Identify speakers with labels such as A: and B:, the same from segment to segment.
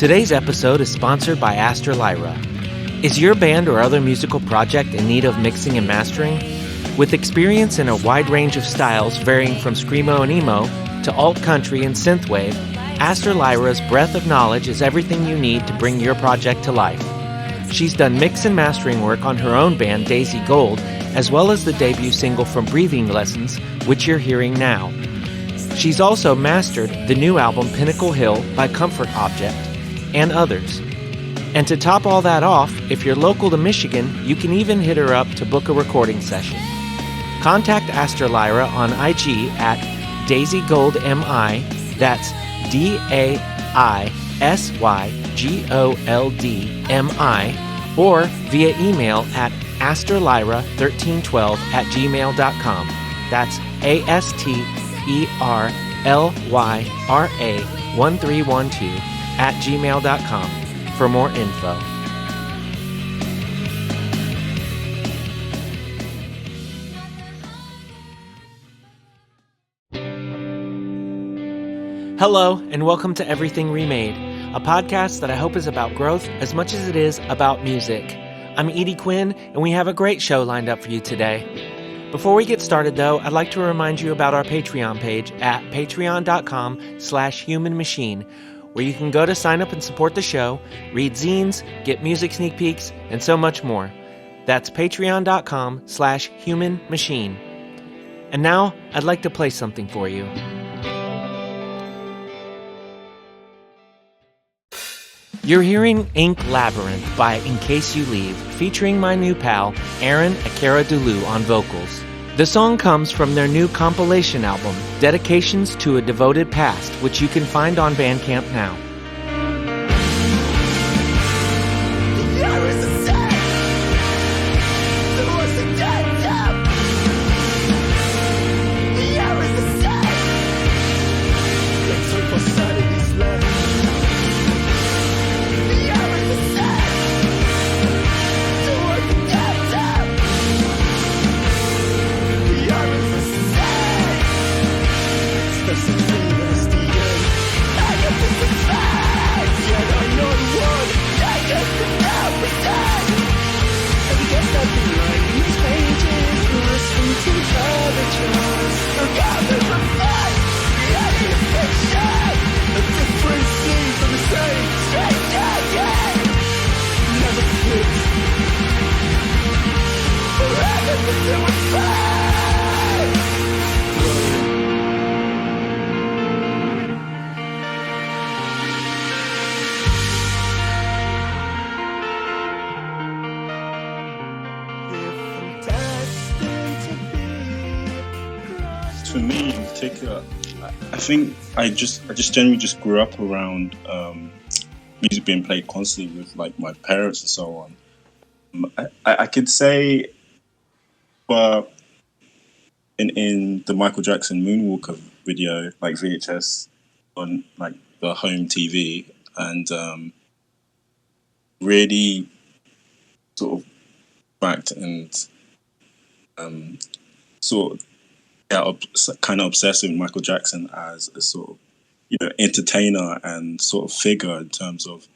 A: Today's episode is sponsored by Aster Lyra. Is your band or other musical project in need of mixing and mastering? With experience in a wide range of styles varying from screamo and emo to alt country and synthwave, Aster Lyra's breadth of knowledge is everything you need to bring your project to life. She's done mix and mastering work on her own band Daisy Gold, as well as the debut single from Breathing Lessons, which you're hearing now. She's also mastered the new album Pinnacle Hill by Comfort Object, and others. And to top all that off, if you're local to Michigan, you can even hit her up to book a recording session. Contact Aster Lyra on IG at DaisyGoldMI, that's DAISYGOLDMI, or via email at asterlyra1312@gmail.com. That's ASTERLYRA1312@gmail.com for more info. Hello, and welcome to Everything Remade, a podcast that I hope is about growth as much as it is about music. I'm Edie Quinn, and we have a great show lined up for you today. Before we get started, though, I'd like to remind you about our Patreon page at patreon.com/humanmachine, where you can go to sign up and support the show, read zines, get music sneak peeks, and so much more. That's patreon.com/humanmachine. And now, I'd like to play something for you. You're hearing Labyrinth by incaseyouleave, featuring my new pal, Akeredolu on vocals. The song comes from their new compilation album, Dedications to a Devoted Past, which you can find on Bandcamp now.
B: For me in particular, I think I just generally just grew up around music being played constantly with like my parents and so on. I could say, but in the Michael Jackson Moonwalker video, like VHS on like the home TV, and really sort of backed and sort of kind of obsessed with Michael Jackson as a sort of, entertainer and sort of figure in terms of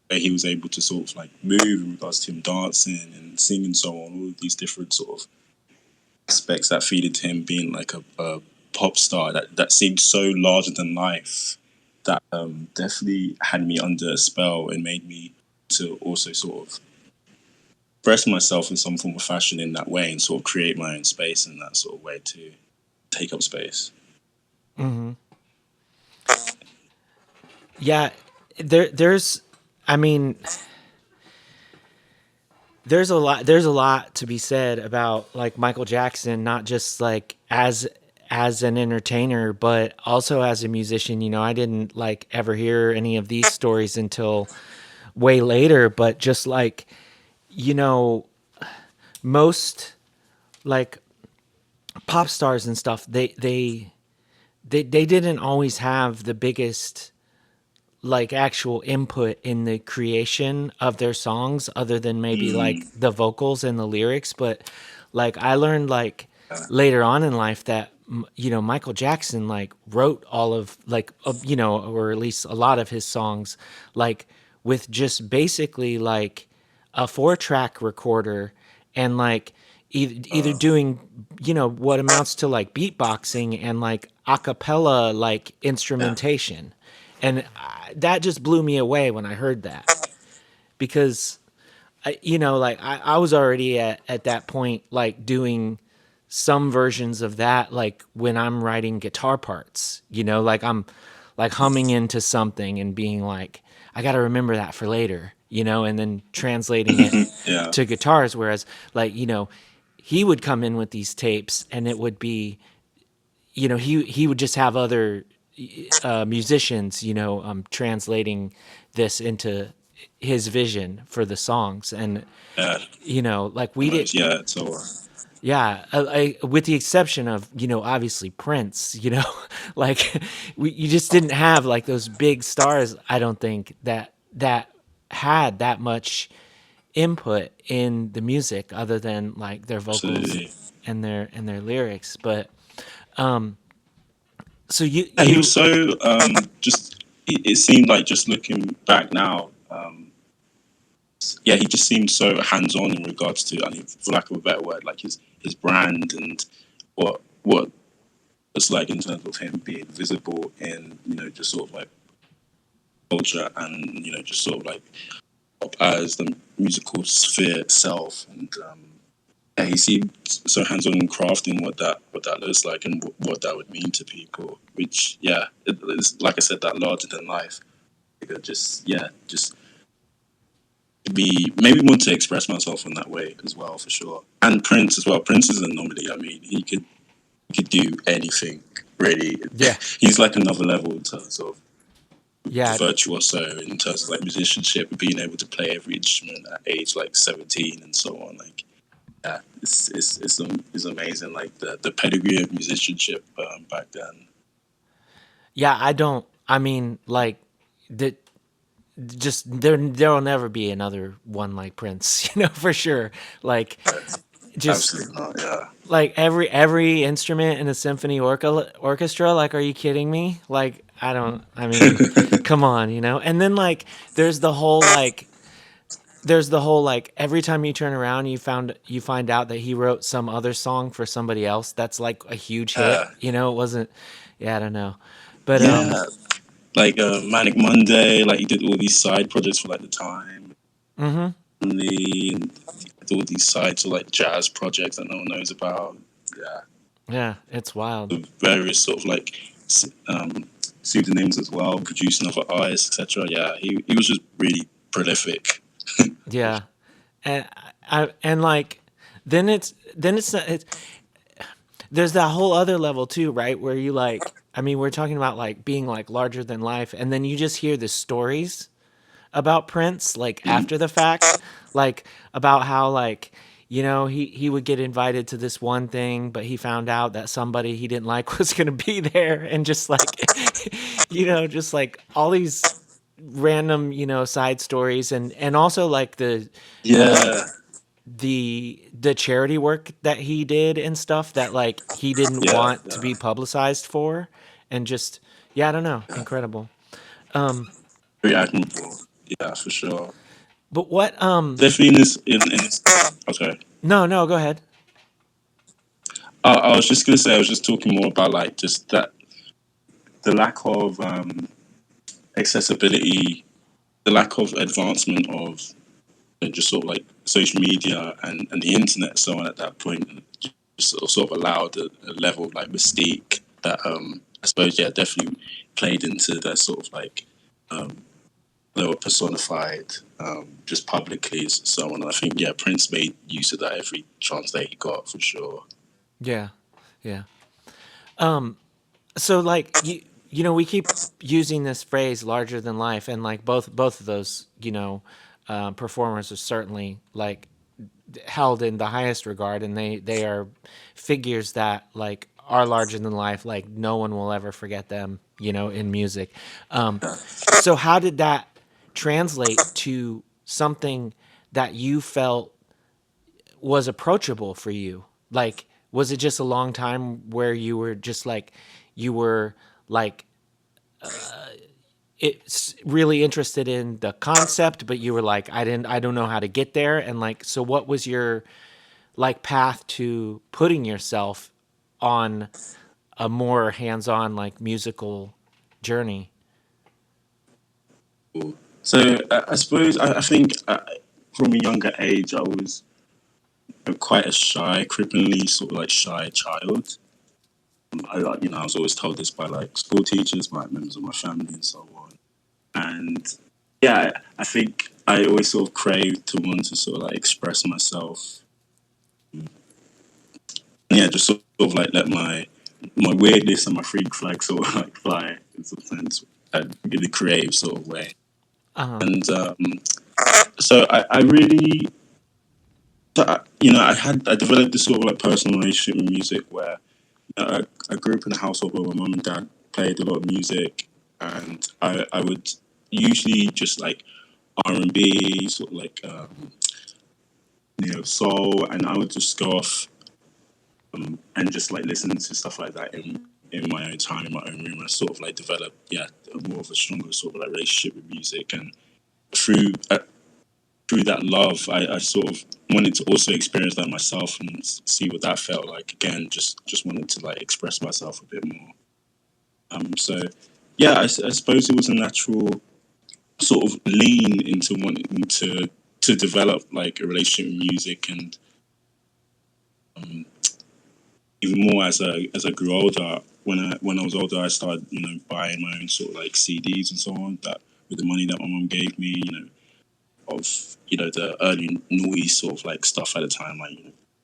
B: where he was able to sort of like move in regards to him dancing and singing and so on, all of these different sort of aspects that feeded to him being like a pop star that seemed so larger than life, that definitely had me under a spell and made me to also sort of express myself in some form of fashion in that way and sort of create my own space in that sort of way to take up space.
A: Mm-hmm. Yeah, there's a lot to be said about like Michael Jackson, not just like as an entertainer, but also as a musician. I didn't like ever hear any of these stories until way later, but just like, most like pop stars and stuff, they didn't always have the biggest like actual input in the creation of their songs, other than maybe like the vocals and the lyrics. But like I learned like later on in life that Michael Jackson like wrote all of like or at least a lot of his songs like with just basically like a 4-track recorder and like either doing what amounts to like beatboxing and like a cappella like
B: yeah,
A: instrumentation. And that just blew me away when I heard that because I was already at that point like doing some versions of that like when I'm writing guitar parts, like I'm like humming into something and being like, I got to remember that for later, and then translating it
B: yeah,
A: to guitars. Whereas like, he would come in with these tapes and it would be, he would just have other musicians, translating this into his vision for the songs. And,
B: yeah.
A: like we did,
B: Almost, yeah. So
A: yeah, with the exception of, obviously Prince, like you just didn't have like those big stars. I don't think that had that much input in the music other than like their vocals
B: absolutely.
A: and their lyrics. But so
B: Yeah, he
A: you
B: was so just. It seemed like just looking back now. Yeah, he just seemed so hands on in regards to, I mean, for lack of a better word, like his brand and what it's like in terms of him being visible in just sort of like culture and just sort of like as the musical sphere itself. And yeah, he seemed so hands on in crafting what that looks like and what that would mean to people. Which yeah, it's like I said, that larger than life. Just yeah, just be maybe want to express myself in that way as well, for sure. And Prince as well. Prince is an anomaly. I mean, he could do anything really.
A: yeah
B: He's like another level in terms of
A: yeah
B: virtuoso, in terms of like musicianship, being able to play every instrument at age like 17 and so on. Like yeah, it's amazing. Like the pedigree of musicianship back then.
A: yeah I mean like that just there'll never be another one like Prince, for sure. Like just
B: Absolutely not. Yeah.
A: like every instrument in a symphony orchestra, like are you kidding me? Like I mean come on, and then like there's the whole like every time you turn around you find out that he wrote some other song for somebody else that's like a huge hit,
B: Uh,
A: it wasn't. Yeah, I don't know, but
B: yeah. Like Manic Monday, like he did all these side projects for like the time,
A: mhm.
B: and all these side to like jazz projects that no one knows about. Yeah,
A: Yeah, it's wild.
B: the various sort of like pseudonyms as well, producing other artists, etc. Yeah, he was just really prolific.
A: Yeah, and and like then it's not there's that whole other level too, right? Where you like, I mean, we're talking about like being like larger than life, and then you just hear the stories about Prince like
B: Mhm.
A: after the fact, like about how like he would get invited to this one thing, but he found out that somebody he didn't like was going to be there, and just like just like all these random side stories, and also like the
B: Yeah,
A: the charity work that he did and stuff that like he didn't
B: yeah,
A: want to
B: yeah,
A: be publicized for, and just yeah, I don't know,
B: yeah.
A: incredible.
B: Very admirable. Yeah, for sure.
A: But what
B: Definitely in this. Okay.
A: no, go ahead.
B: I was just gonna say, I was just talking more about like just that the lack of accessibility, the lack of advancement of just sort of like social media and the internet, so on at that point, just sort of allowed a level of like mystique that I suppose yeah definitely played into that sort of like they were personified just publicly, so on. And I think yeah, Prince made use of that every chance that he got, for sure.
A: Yeah, yeah. So like we keep using this phrase larger than life, and like both of those performers are certainly like held in the highest regard, and they are figures that like are larger than life. Like no one will ever forget them, in music. So how did that translate to something that you felt was approachable for you? Like Was it just a long time where you were just like, you were like it's really interested in the concept, but you were like, I don't know how to get there. And like, so what was your like path to putting yourself on a more hands-on like musical journey?
B: So I suppose I think from a younger age I was quite a shy, cripplingly sort of like shy child. I like I was always told this by like school teachers, by members of my family, and so on. And yeah, I think I always sort of craved to want to sort of like express myself. And yeah, just sort of like let my weirdness and my freak flag sort of like fly in some sense, in a creative sort of way.
A: Uh-huh.
B: And so I really, I developed this sort of like personal relationship with music where I grew up in a household where my mum and dad played a lot of music, and I would usually just like R&B, sort of like soul, and I would just go off and just like listen to stuff like that in my own time, in my own room. I sort of like developed, more of a stronger sort of like relationship with music, and through through that love, I sort of wanted to also experience that myself and see what that felt like. Again, just wanted to like express myself a bit more. So yeah, I suppose it was a natural sort of lean into wanting to develop like a relationship with music, and even more as I grew older. When I was older, I started buying my own sort of like CDs and so on. That with the money that my mom gave me, of the early noise sort of like stuff at the time, like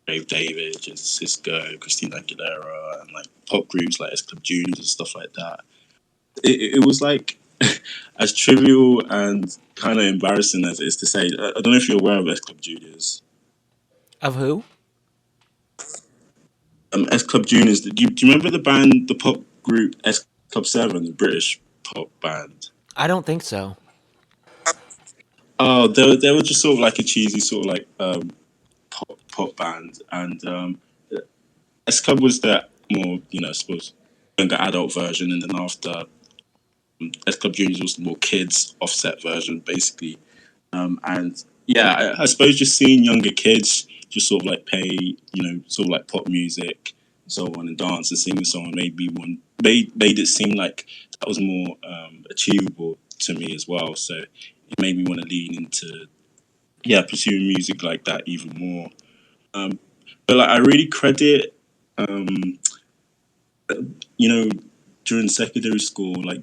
B: Dave David, Cisco, Christina Aguilera, and like pop groups like S Club Juniors and stuff like that. It was like as trivial and kind of embarrassing as it is to say. I don't know if you're aware of S Club Juniors.
A: Of who?
B: S Club Juniors. Do you remember the band, the pop group S Club 7, the British pop band?
A: I don't think so.
B: Oh, they were just sort of like a cheesy sort of like pop band, and S Club was the more, I suppose, younger adult version, and then after S Club Juniors was the more kids offset version, basically. And yeah, I suppose just seeing younger kids just sort of like play, sort of like pop music and so on, and dance and sing and so on, made it seem like that was more achievable to me as well. So it made me want to lean into pursuing music like that even more. Um, but like I really credit, you know, during secondary school, like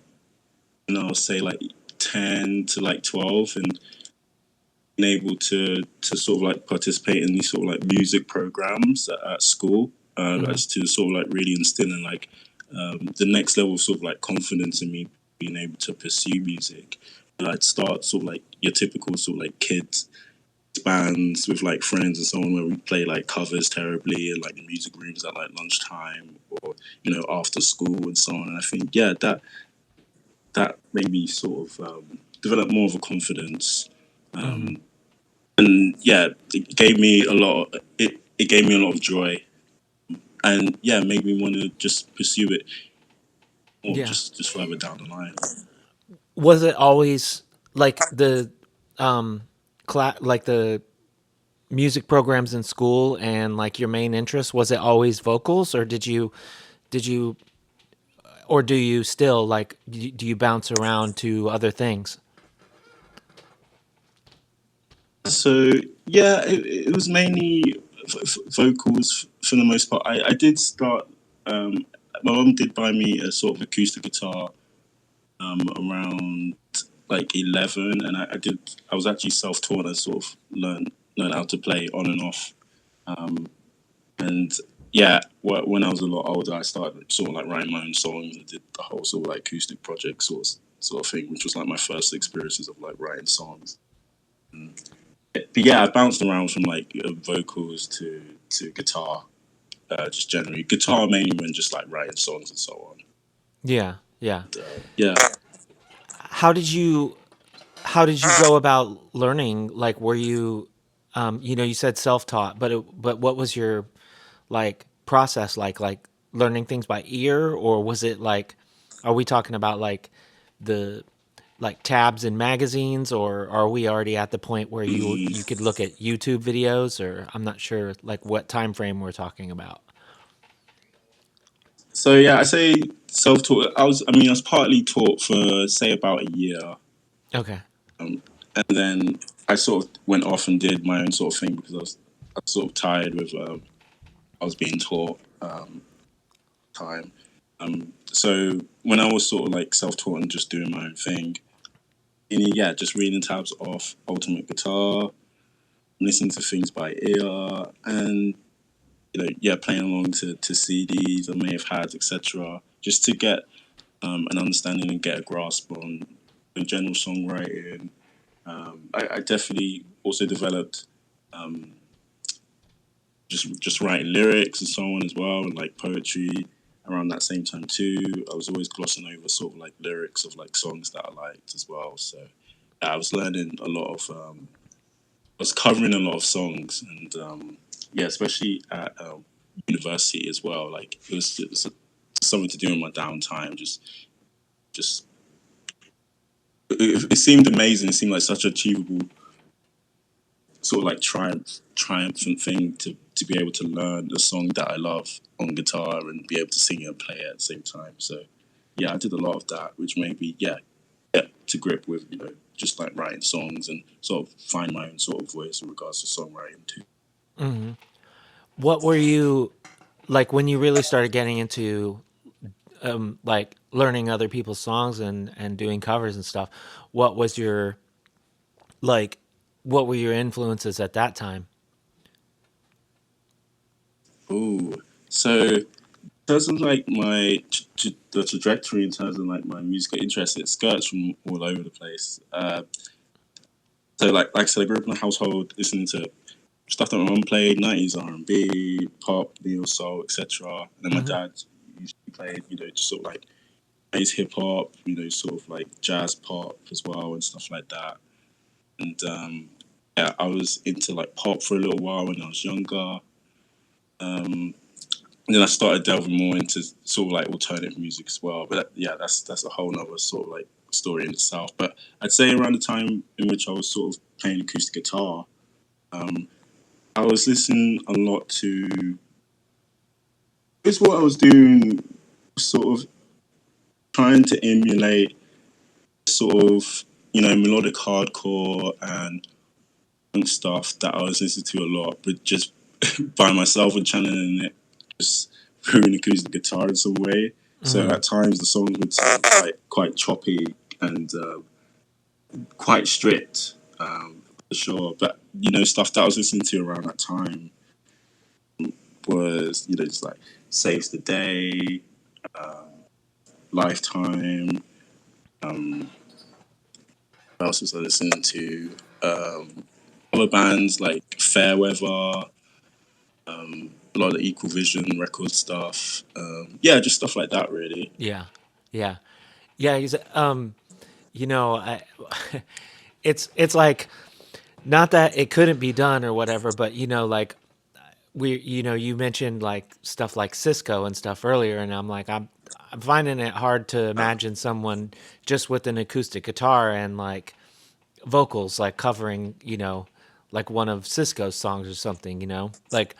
B: I'll say like 10 to like 12, and being able to sort of like participate in these sort of like music programs at school,
A: Hmm.
B: as to sort of like really instilling like the next level of sort of like confidence in me being able to pursue music. And I'd start sort of like your typical sort of like kids bands with like friends and so on, where we play like covers terribly in like the music rooms at like lunchtime, or after school and so on. And I think that made me sort of develop more of a confidence.
A: Hmm.
B: And yeah, it gave me a lot. It gave me a lot of joy, and yeah, made me want to just pursue it more,
A: Yeah.
B: just further down the line.
A: Was it always like the um like the music programs in school and like your main interest, was it always vocals, or did you or do you still like do you bounce around to other things?
B: So yeah, it was mainly vocals for the most part. I did start. Um, my mum did buy me a sort of acoustic guitar around like 11, and I was actually self-taught. I sort of learned how to play on and off. And yeah, when I was a lot older, I started sort of like writing my own songs. I did the whole sort of like acoustic project sort of thing, which was like my first experiences of like writing songs. But yeah, I bounced around from like vocals to guitar, just generally guitar mainly when just like writing songs and so on.
A: Yeah, yeah.
B: Yeah,
A: How did you how did you go about learning? Like, were you you know, you said self-taught, but but what was your like process like learning things by ear, or was it like, are we talking about like the like tabs in magazines, or are we already at the point where you could look at YouTube videos, or I'm not sure like what time frame we're talking about.
B: So yeah, I say self-taught. I was partly taught for say about a year,
A: Okay.
B: um, and then I sort of went off and did my own sort of thing because I was sort of tired with I was being taught time. So when I was sort of like self-taught and just doing my own thing, and yeah, just reading tabs off Ultimate Guitar, listening to things by ear, and yeah, playing along to CDs I may have had, etc., just to get an understanding and get a grasp on the general songwriting. I definitely also developed just writing lyrics and so on as well, and like poetry around that same time too. I was always glossing over sort of like lyrics of like songs that I liked as well. So yeah, I was learning a lot of, I was covering a lot of songs, and yeah, especially at university as well. Like it was something to do in my downtime. Just it seemed amazing. It seemed like such an achievable sort of like triumphant thing to be able to learn a song that I love on guitar and be able to sing it and play it at the same time. So yeah, I did a lot of that, which made me get to grip with just like writing songs and sort of find my own sort of voice in regards to songwriting too.
A: What were you like when you really started getting into like learning other people's songs and doing covers and stuff? What was your like what were your influences at that time?
B: Ooh, so in terms of like my the trajectory in terms of like my musical interest, it skirts from all over the place. So like I said, I grew up in a household listening to stuff that my mum played, 90s R&B, pop, neo soul, etc. And then my
A: Hmm.
B: dad usually played, just sort of like 80s hip hop, sort of like jazz pop as well and stuff like that. And yeah, I was into like pop for a little while when I was younger. And then I started delving more into sort of like alternative music as well. But yeah, that's a whole nother sort of like story in itself. But I'd say around the time in which I was sort of playing acoustic guitar, I was listening a lot to. It's what I was doing, sort of trying to emulate sort of melodic hardcore and stuff that I was listening to a lot, but just by myself and channeling it, just through an acoustic guitar in some way. So
A: Hmm.
B: at times the songs would sound quite choppy and quite strict, for sure. But stuff that I was listening to around that time was just like Saves the Day, Lifetime. What else was I listening to? Other bands like Fairweather, a lot of Equal Vision record stuff. Yeah, just stuff like that, really.
A: Yeah. Yeah. Yeah, you know, I, it's like not that it couldn't be done or whatever, but like you mentioned like stuff like Cisco and stuff earlier, and I'm finding it hard to imagine someone just with an acoustic guitar and like vocals like covering, like one of Cisco's songs or something, like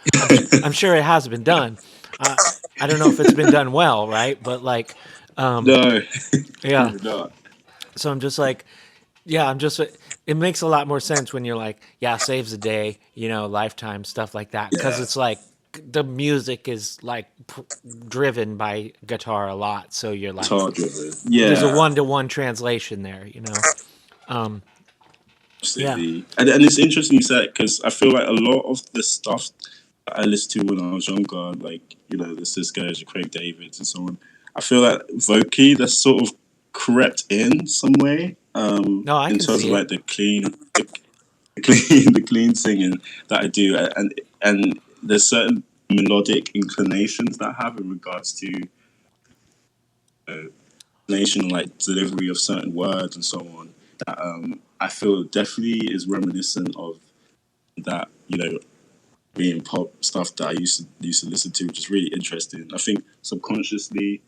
A: I'm sure it has been done. uh, I don't know if it's been done well, right? But like
B: No,
A: yeah,
B: probably not.
A: so I'm just like, yeah, it makes a lot more sense when you're like, yeah, Saves the Day, Lifetime, stuff like that. Cause
B: Yeah,
A: it's like the music is like driven by guitar a lot. So you're like,
B: guitar driven.
A: there's a
B: Yeah,
A: 1-to-1 translation there. Yeah.
B: absolutely. And it's interesting you said because I feel like a lot of the stuff that I listened to when I was younger, like the Cisco's, the Craig Davids, and so on. I feel like vocally that's sort of crept in some way.
A: No, I
B: In
A: can
B: terms
A: see
B: of
A: it.
B: like the clean, the clean singing that I do, and there's certain melodic inclinations that I have in regards to nation and like delivery of certain words and so on. That I feel definitely is reminiscent of that being pop stuff that I used to listen to, which is really interesting. I think subconsciously,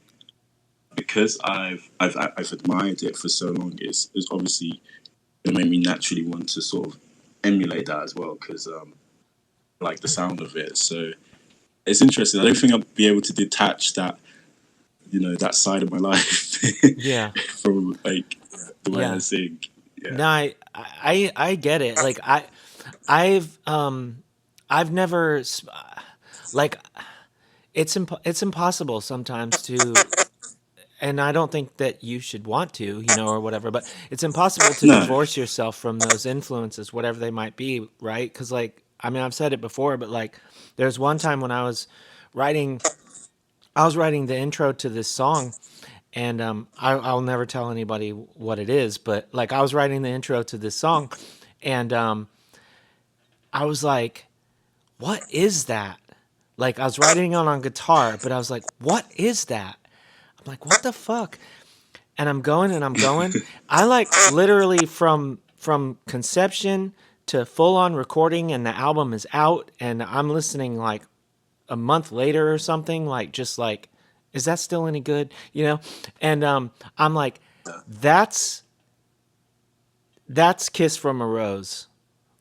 B: because I've admired it for so long, it's obviously it made me naturally want to sort of emulate that as well because I like the sound of it. So it's interesting. I don't think I'll be able to detach that that side of my life
A: Yeah.
B: from like the way I
A: Yeah.
B: sing. Yeah.
A: No, I get it. Like I've never like it's impossible sometimes to, and I don't think that you should want to, or whatever, but it's impossible to
B: No.
A: divorce yourself from those influences, whatever they might be, right? Because, like, I mean, I've said it before, but like, there's one time when writing, I was writing the intro to this song, and I'll never tell anybody what it is, but like, I was writing the intro to this song, and I was like, what is that? Like, I was writing it on guitar, but I was like, what is that? I'm like, what the fuck? And I'm going and I'm going. I like literally from conception to full on recording, and the album is out, and I'm listening like a month later or something, like just like, is that still any good? And I'm like, that's Kiss from a Rose.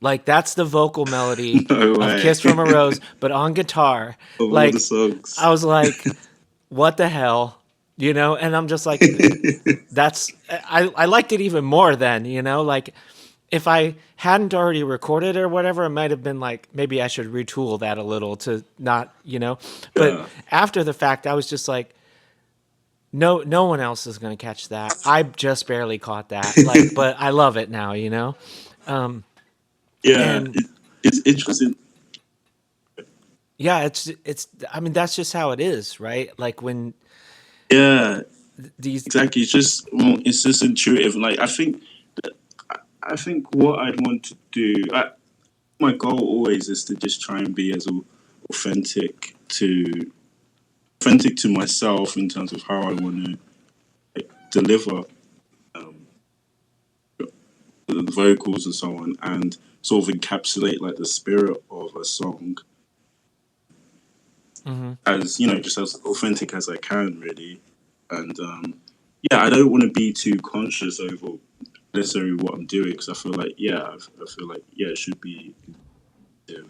A: Like, that's the vocal melody
B: No
A: of
B: way.
A: Kiss from a Rose, but on guitar.
B: Of all the
A: Like,
B: songs.
A: I was like, what the hell? And I'm just like, I liked it even more then, like, if I hadn't already recorded or whatever, it might have been like, maybe I should retool that a little to not, but
B: Yeah.
A: after the fact, I was just like, no one else is going to catch that. I just barely caught that. Like, but I love it now,
B: Yeah.
A: and
B: It's interesting.
A: yeah, I mean, that's just how it is, right? Like, when
B: Yeah.
A: these,
B: Exactly. It's just intuitive. Like I think what I'd want to do. My goal always is to just try and be as authentic to authentic to myself in terms of how I want to deliver the vocals and so on, and sort of encapsulate like the spirit of a song
A: mm-hmm.
B: as just as authentic as I can, really. And yeah, I don't want to be too conscious over necessarily what I'm doing because I feel like I feel like it should be it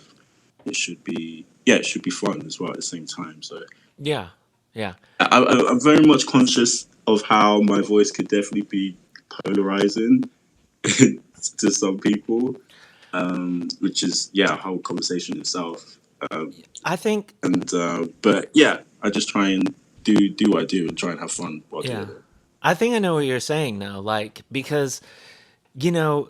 B: should be fun as well at the same time. So
A: Yeah, yeah,
B: I'm very much conscious of how my voice could definitely be polarizing to some people, which is a whole conversation itself.
A: I think,
B: And but yeah, I just try and do what I do and try and have fun while doing
A: yeah,
B: it.
A: I know what you're saying though, like, because you know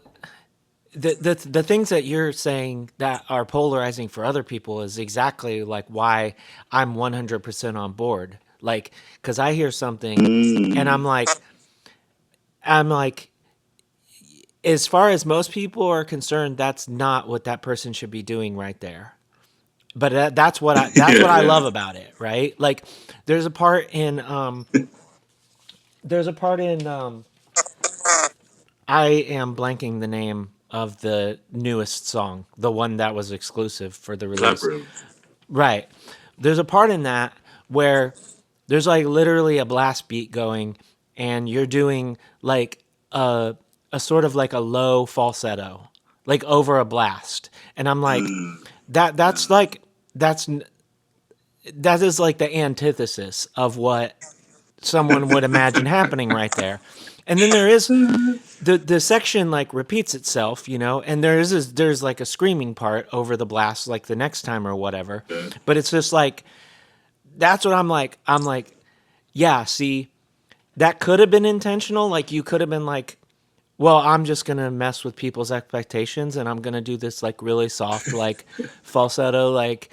A: the things that you're saying that are polarizing for other people is exactly like why I'm 100% on board. Like, because I hear something and
B: Mm.
A: I'm like, as far as most people are concerned, that's not what that person should be doing right there. But that's what I
B: Yeah,
A: love about it, right? Like, there's a part in there's a part in I am blanking the name of the newest song, the one that was exclusive for the release.
B: Labyrinth.
A: Right. There's a part in that where there's like literally a blast beat going, and you're doing like a sort of like a low falsetto, like over a blast. And I'm like,
B: Mm.
A: that's like that's that is like the antithesis of what someone would imagine happening right there. And then there is the section like repeats itself, and there's like a screaming part over the blast like the next time or whatever.
B: Yeah.
A: But it's just like, that's what I'm like, yeah, see, that could have been intentional. Like, you could have been like, well, I'm just gonna mess with people's expectations, and I'm gonna do this like really soft like falsetto like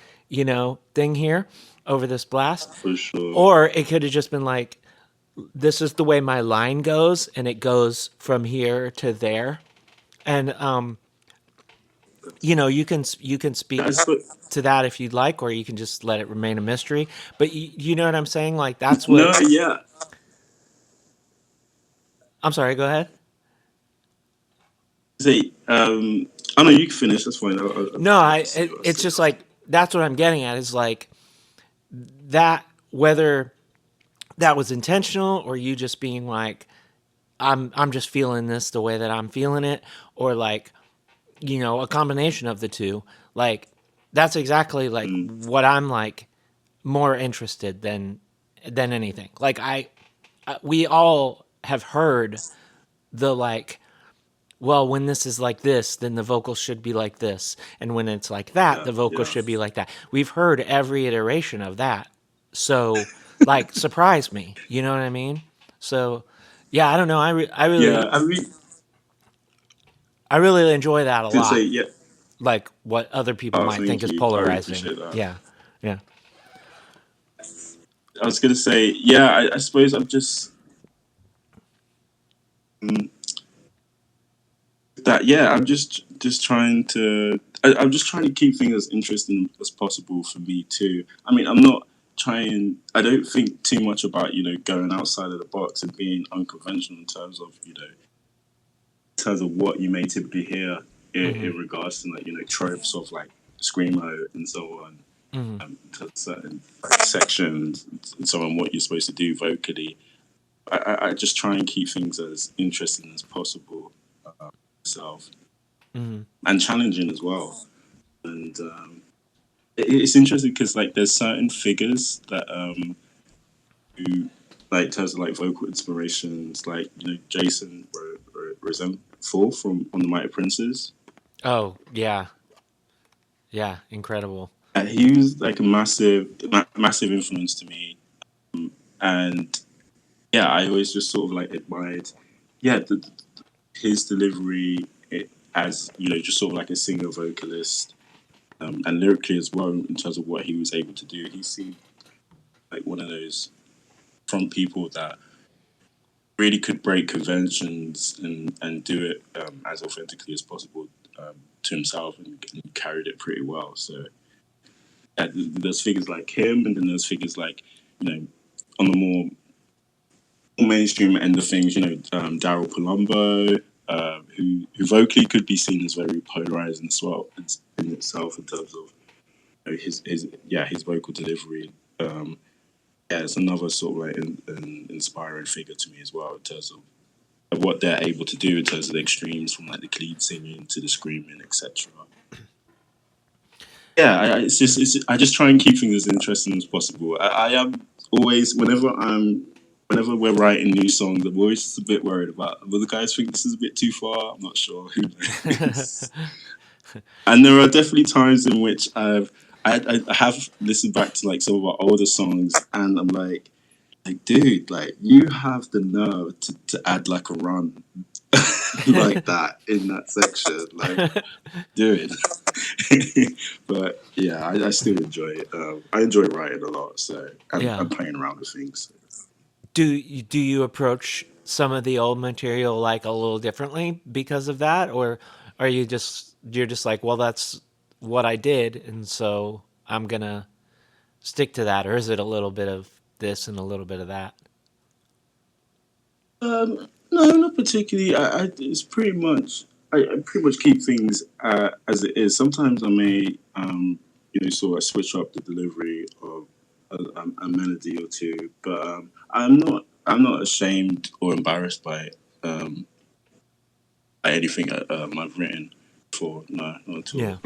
A: thing here over this blast.
B: For sure.
A: Or it could have just been like, this is the way my line goes, and it goes from here to there. And you can speak
B: That's what,
A: to that if you'd like, or you can just let it remain a mystery. But you know what I'm saying? Like, that's
B: no,
A: what.
B: yeah.
A: I'm sorry. Go ahead.
B: Say, I know you can finish. That's fine.
A: No,
B: I'll see. I'll
A: it's
B: see.
A: just like, that's what I'm getting at, is like that, whether that was intentional or you just being like, I'm just feeling this the way that I'm feeling it, or like, a combination of the two. Like, that's exactly like
B: Mm,
A: what I'm like more interested than anything. Like, we all have heard the like, well, when this is like this, then the vocal should be like this, and when it's like that,
B: yeah,
A: the vocal
B: yeah,
A: should be like that. We've heard every iteration of that. So, like, surprise me. You know what I mean? So, yeah, I don't know.
B: yeah. I mean,
A: I really enjoy that a
B: to say,
A: lot.
B: yeah.
A: Like what other people
B: Oh,
A: might think
B: thank
A: is
B: you. I really
A: polarizing.
B: appreciate that.
A: Yeah, yeah.
B: I was gonna say, yeah. I suppose I'm just mm, that. Yeah, I'm just trying to. I'm just trying to keep things as interesting as possible for me too. I mean, I'm not trying. I don't think too much about going outside of the box and being unconventional in terms of what you may typically hear
A: Hmm.
B: in regards to like tropes of like screamo and so on,
A: Hmm.
B: to certain like, sections and so on, what you're supposed to do vocally. I just try and keep things as interesting as possible myself,
A: Hmm.
B: and challenging as well. And it's interesting because like there's certain figures that who like in terms of like vocal inspirations, like Jason Resentful from On the Mighty Princes.
A: Oh, yeah, yeah. Incredible.
B: He was like a massive influence to me, and yeah, I always just sort of like admired, yeah, his delivery as just sort of like a singer vocalist, and lyrically as well in terms of what he was able to do. He seemed like one of those front people that really could break conventions and do it as authentically as possible to himself, and carried it pretty well. So there's figures like him, and then there's figures like on the more mainstream end of things, Daryl Palumbo, who vocally could be seen as very polarizing as well in itself in terms of his vocal delivery. Yeah, it's another sort of like an inspiring figure to me as well in terms of what they're able to do in terms of the extremes from like the clean singing to the screaming, etc. Yeah, I just try and keep things as interesting as possible. I am always whenever we're writing new songs, I'm always just a bit worried about will the guys think this is a bit too far. I'm not sure. Who knows? And there are definitely times in which I have listened back to like some of our older songs, and I'm like, dude, like you have the nerve to add like a run like that in that section, like do it. But yeah, I still enjoy it. I enjoy writing a lot, so
A: Yeah.
B: I'm playing around with things.
A: Do you approach some of the old material like a little differently because of that, or you're just like, well, that's what I did, and so I'm gonna stick to that, or is it a little bit of this and a little bit of that?
B: No, not particularly. It's pretty much I pretty much keep things as it is. Sometimes I may sort of switch up the delivery of a melody or two, but I'm not ashamed or embarrassed by anything I've written before. No, not at all.
A: Yeah.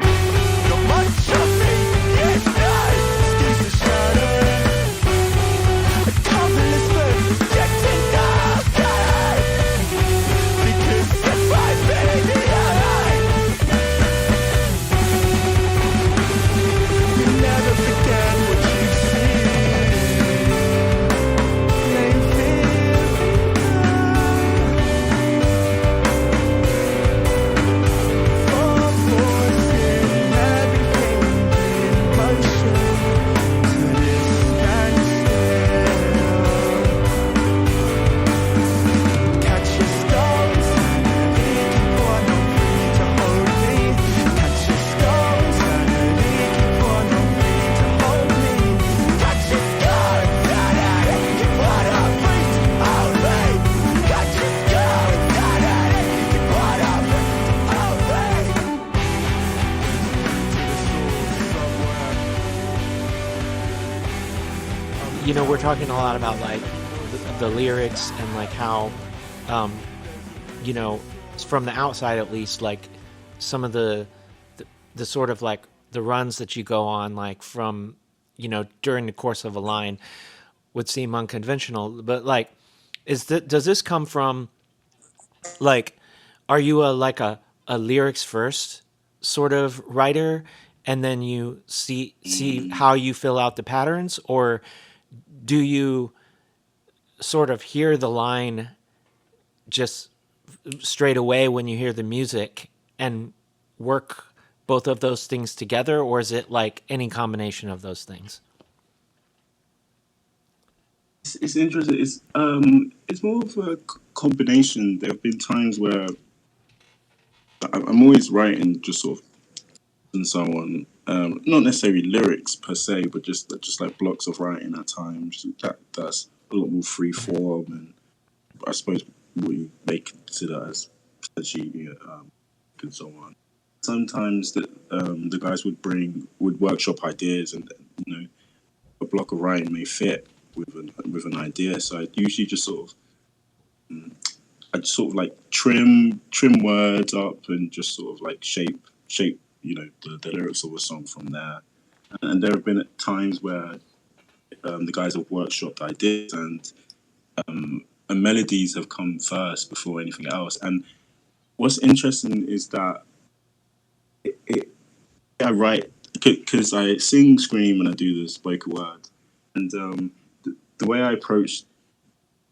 A: we're talking a lot about like the lyrics and like how, um, you know, from the outside at least, like some of the sort of like the runs that you go on, like from, during the course of a line would seem unconventional. But like, does this come from like, are you a lyrics first sort of writer, and then you see
B: Mm.
A: how you fill out the patterns, or do you sort of hear the line just straight away when you hear the music and work both of those things together, or is it like any combination of those things?
B: It's interesting. It's more of a combination. There have been times where I'm always writing just sort of and so on. Not necessarily lyrics per se, but just like blocks of writing at times. That's a lot more free form, and I suppose what you may consider as potentially and so on. Sometimes the guys would workshop ideas, and a block of writing may fit with an idea. So I just sort of like trim words up and just sort of like shape the lyrics of a song from there. And there have been times where the guys have workshopped ideas, and melodies have come first before anything else. And what's interesting is that it I write because I sing, scream, and I do the spoken word, and the way I approach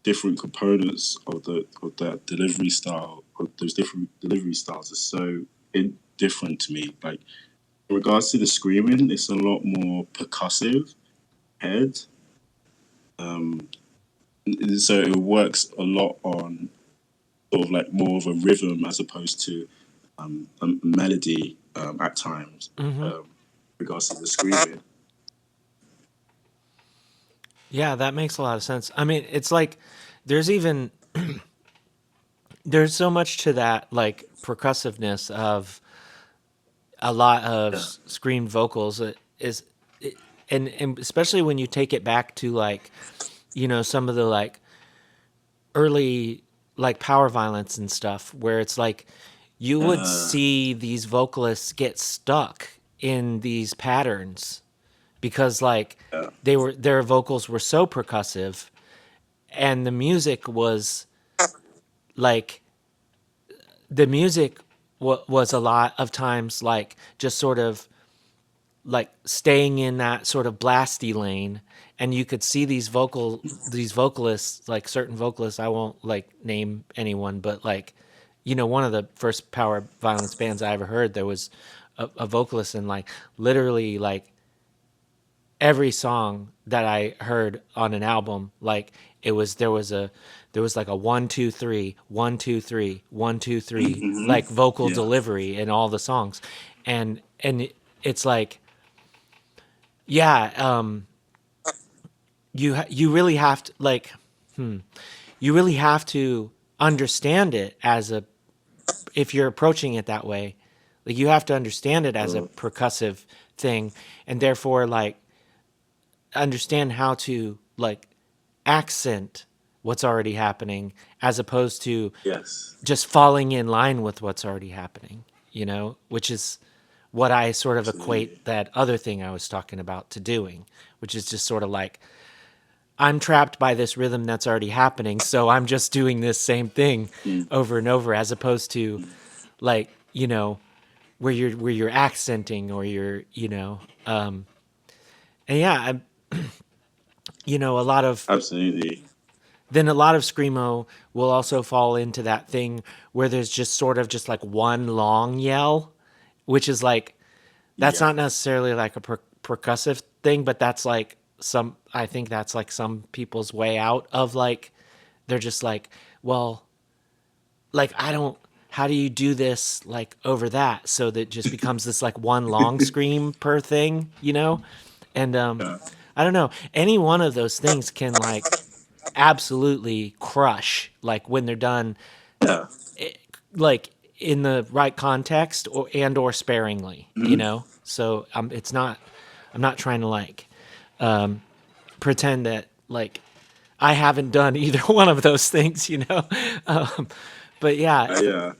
B: different components of that delivery style, of those different delivery styles, is so different to me. Like in regards to the screaming, it's a lot more percussive head. Um, so it works a lot on sort of like more of a rhythm as opposed to a melody at times.
A: Hmm.
B: Regards to the screaming,
A: Yeah, that makes a lot of sense. I mean, it's like there's even there's so much to that like percussiveness of a lot of
B: yeah,
A: screamed vocals. And especially when you take it back to like, some of the like early like power violence and stuff, where it's like you would
B: uh,
A: see these vocalists get stuck in these patterns because like
B: yeah,
A: their vocals were so percussive, and like the music was a lot of times like just sort of like staying in that sort of blasty lane, and you could see these vocalists, like certain vocalists, I won't like name anyone, but like, one of the first power violence bands I ever heard, there was a vocalist, and like literally like every song that I heard on an album, like it was there was like a 1 2 3 1 2 3 1 2 3
B: mm-hmm,
A: like vocal
B: yeah,
A: delivery in all the songs, and it's like, yeah, you really have to like, you really have to understand it as a if you're approaching it that way, like you have to understand it as a
B: uh,
A: percussive thing, and therefore like understand how to like accent what's already happening as opposed to
B: yes,
A: just falling in line with what's already happening, which is what I sort of
B: absolutely,
A: equate that other thing I was talking about to doing, which is just sort of like I'm trapped by this rhythm that's already happening, so I'm just doing this same thing
B: mm,
A: over and over, as opposed to
B: mm,
A: like, where you're accenting, or and yeah, a lot of
B: absolutely,
A: then a lot of screamo will also fall into that thing where there's just sort of just like one long yell, which is like that's
B: yeah,
A: not necessarily like a percussive thing, but that's like I think that's like some people's way out of like they're just like, well, like I don't how do you do this like over that, so that just becomes this like one long scream per thing, and
B: yeah,
A: I don't know, any one of those things can like absolutely crush like when they're done
B: yeah,
A: like in the right context, or sparingly,
B: mm-hmm,
A: so it's not I'm not trying to like pretend that like I haven't done either one of those things, you know. Um, but yeah,
B: Yeah.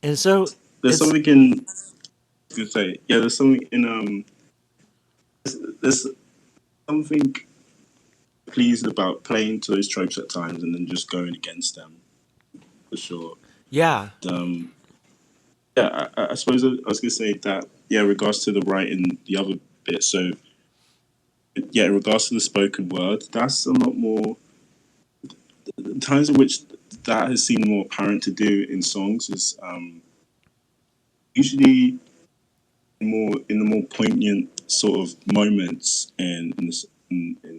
A: and so
B: There's
A: it's
B: something in. I was gonna say, yeah. There's something in. There's something pleased about playing to those tropes at times and then just going against them for sure.
A: yeah,
B: Um, yeah, I suppose I was gonna say that. Yeah, in regards to the writing, the other bit. So yeah, in regards to the spoken word, that's a lot more. The times in which that has seemed more apparent to do in songs is usually more in the more poignant sort of moments in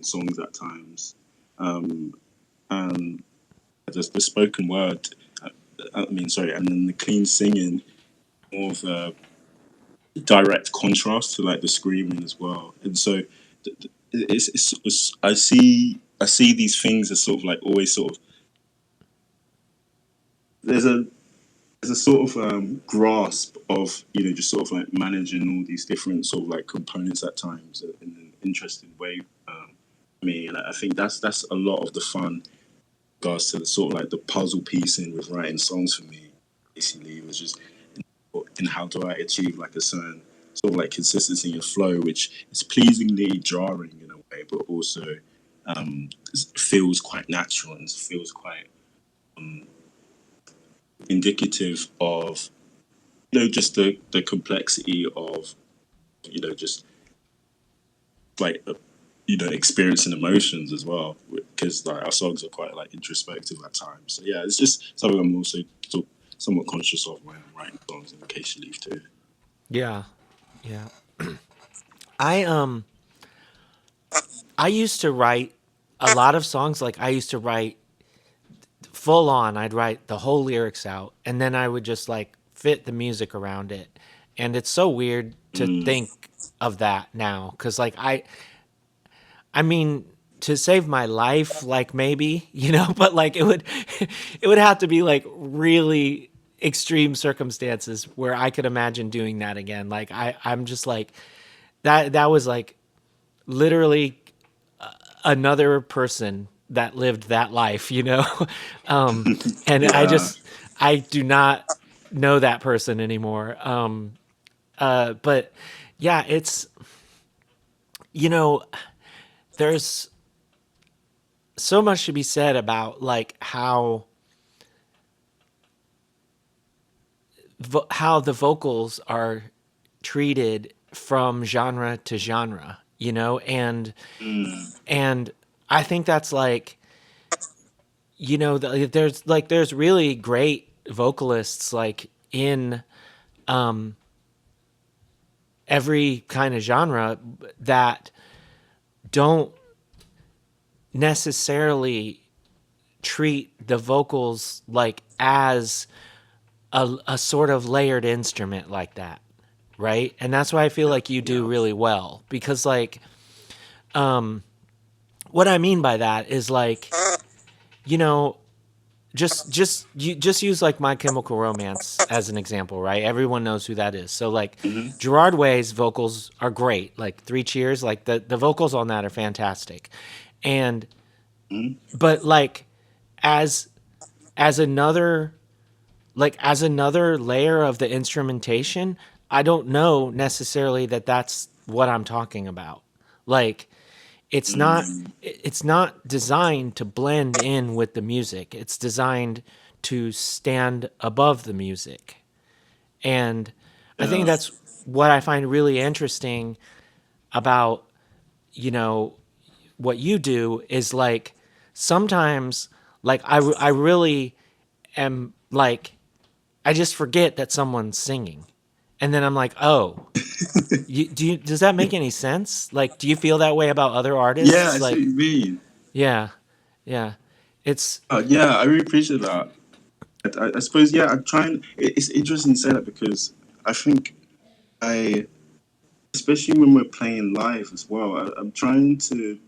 B: songs at times, and just the spoken word. I mean, sorry, and then the clean singing, more of a direct contrast to like the screaming as well. And so I see these things as sort of like always sort of there's a there's a sort of grasp of just sort of like managing all these different sort of like components at times in an interesting way. Me and I think that's a lot of the fun. Regards to the sort of like the puzzle piecing with writing songs for me, basically was just in how do I achieve like a certain sort of like consistency and flow, which is pleasingly jarring in a way, but also feels quite natural and feels quite indicative of just the complexity of just like experiencing emotions as well, because like our songs are quite like introspective at times. So yeah, it's just something I'm also somewhat conscious of when I'm writing songs, in case you leave too.
A: yeah, yeah. I I used to write a lot of songs. Like I used to write full on. I'd write the whole lyrics out, and then I would just like fit the music around it. And it's so weird to think of that now, because like I mean, to save my life, like maybe, but like it would have to be like really extreme circumstances where I could imagine doing that again. Like I'm just like that was like literally another person that lived that life, and
B: Yeah,
A: I do not know that person anymore. But yeah, it's you know, there's so much to be said about like how the vocals are treated from genre to genre, and I think that's like there's really great vocalists like in every kind of genre that don't necessarily treat the vocals like as a sort of layered instrument like that, right? And that's why I feel like you do
B: yeah,
A: really well, because like what I mean by that is like you know just use like My Chemical Romance as an example, right? Everyone knows who that is. So like
B: hmm
A: Gerard Way's vocals are great. Like Three Cheers, like the vocals on that are fantastic. And
B: hmm
A: but like as as another as another layer of the instrumentation, I don't know necessarily that that's what I'm talking about. Like it's not designed to blend in with the music. It's designed to stand above the music. And I think
B: yeah,
A: that's what I find really interesting about, you know, what you do is like sometimes like I really am like I just forget that someone's singing. And then I'm like, "Oh, does that make any sense? Like do you feel that way about other
B: yeah.
A: artists?"
B: I see what
A: Like
B: you mean.
A: yeah. Yeah. It's
B: Yeah, I really appreciate that. I suppose yeah. I'm trying. It's interesting to say that because I think I, especially when we're playing live as well. I'm trying to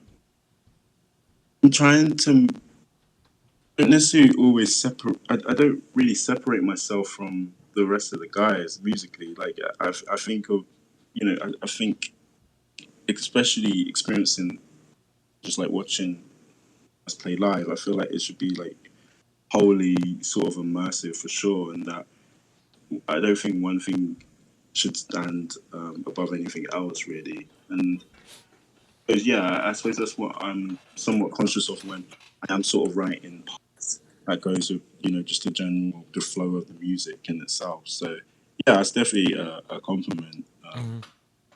B: don't necessarily always separate. I don't really separate myself from the rest of the guys musically. Like I think of, I think especially experiencing. just like watching us play live. I feel like it should be like wholly sort of immersive for sure, and that I don't think one thing should stand above anything else really. And but yeah, I suppose that's what I'm somewhat conscious of when I am sort of writing parts that goes with just the general the flow of the music in itself. So yeah, it's definitely a compliment.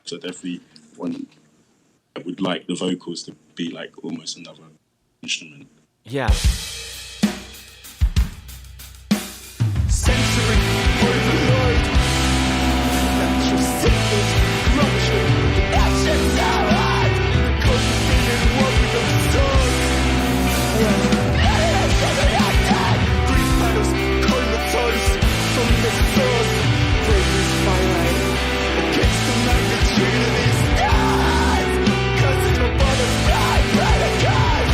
B: So definitely one I would like the vocals to be like almost another instrument.
A: Yeah.
C: Sensory overload. Natural sickness, corruption, actions are hard. The cultivated what we don't source. Green panels, comatose from the source. Breakers firelight against the magnitude of these stars. Cause it's my butterfly predicate.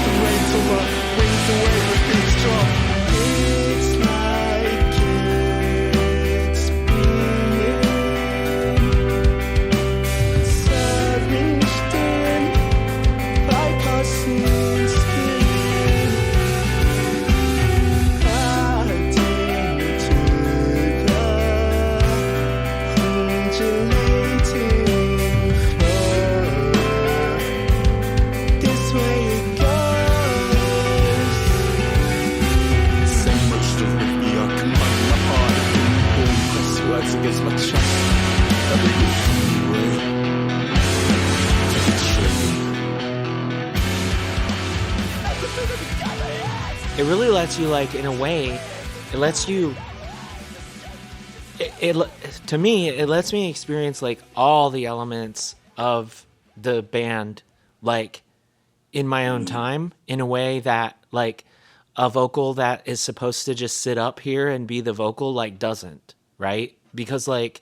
C: The rain's over, wings away with this drop. It's like it's being savaged in by passing skin. Adding to the undulating floor. This way it goes. Send much to Arrhythmia, combine my heart. Warm press words against my chest. Every way. Take it straight.
A: It really lets you, like, in a way, it lets you, to me, it lets me experience, like, all the elements of the band, like, in my own time, in a way that, like, a vocal that is supposed to just sit up here and be the vocal, like, doesn't, right? Because, like,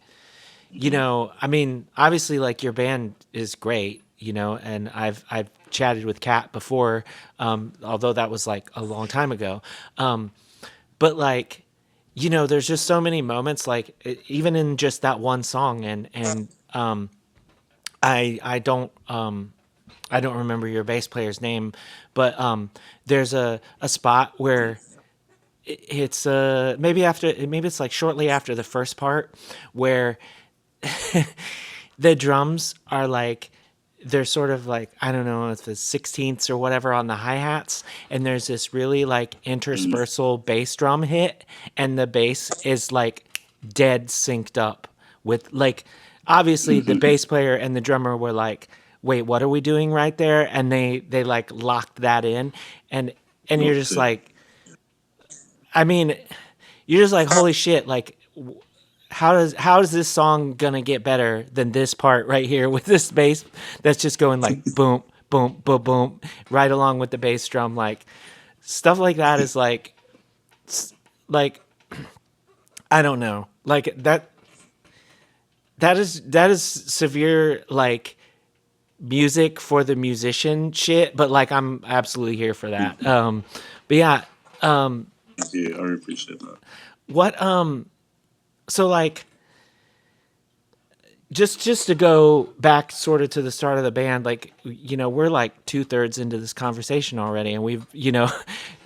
A: I mean, obviously, like, your band is great, and I've chatted with Kat before, although that was like a long time ago. But like, there's just so many moments, like even in just that one song, and I don't remember your bass player's name, but there's a spot where it's maybe it's like shortly after the first part where the drums are like, they're sort of like, I don't know if it's 16ths or whatever on the hi-hats, and there's this really like interspersal bass drum hit, and the bass is like dead synced up with, like, obviously the bass player and the drummer were like, wait, what are we doing right there? And they like locked that in, and you're just like, I mean, you're just like, holy shit, like, how is this song gonna get better than this part right here with this bass that's just going like boom, boom, boom, boom, right along with the bass drum, like stuff like that is like I don't know, like that is severe, like, music for the musician shit, but like I'm absolutely here for that. But yeah,
B: Yeah, I appreciate that.
A: what so like just to go back sort of to the start of the band, like, we're like 2/3 into this conversation already, and we've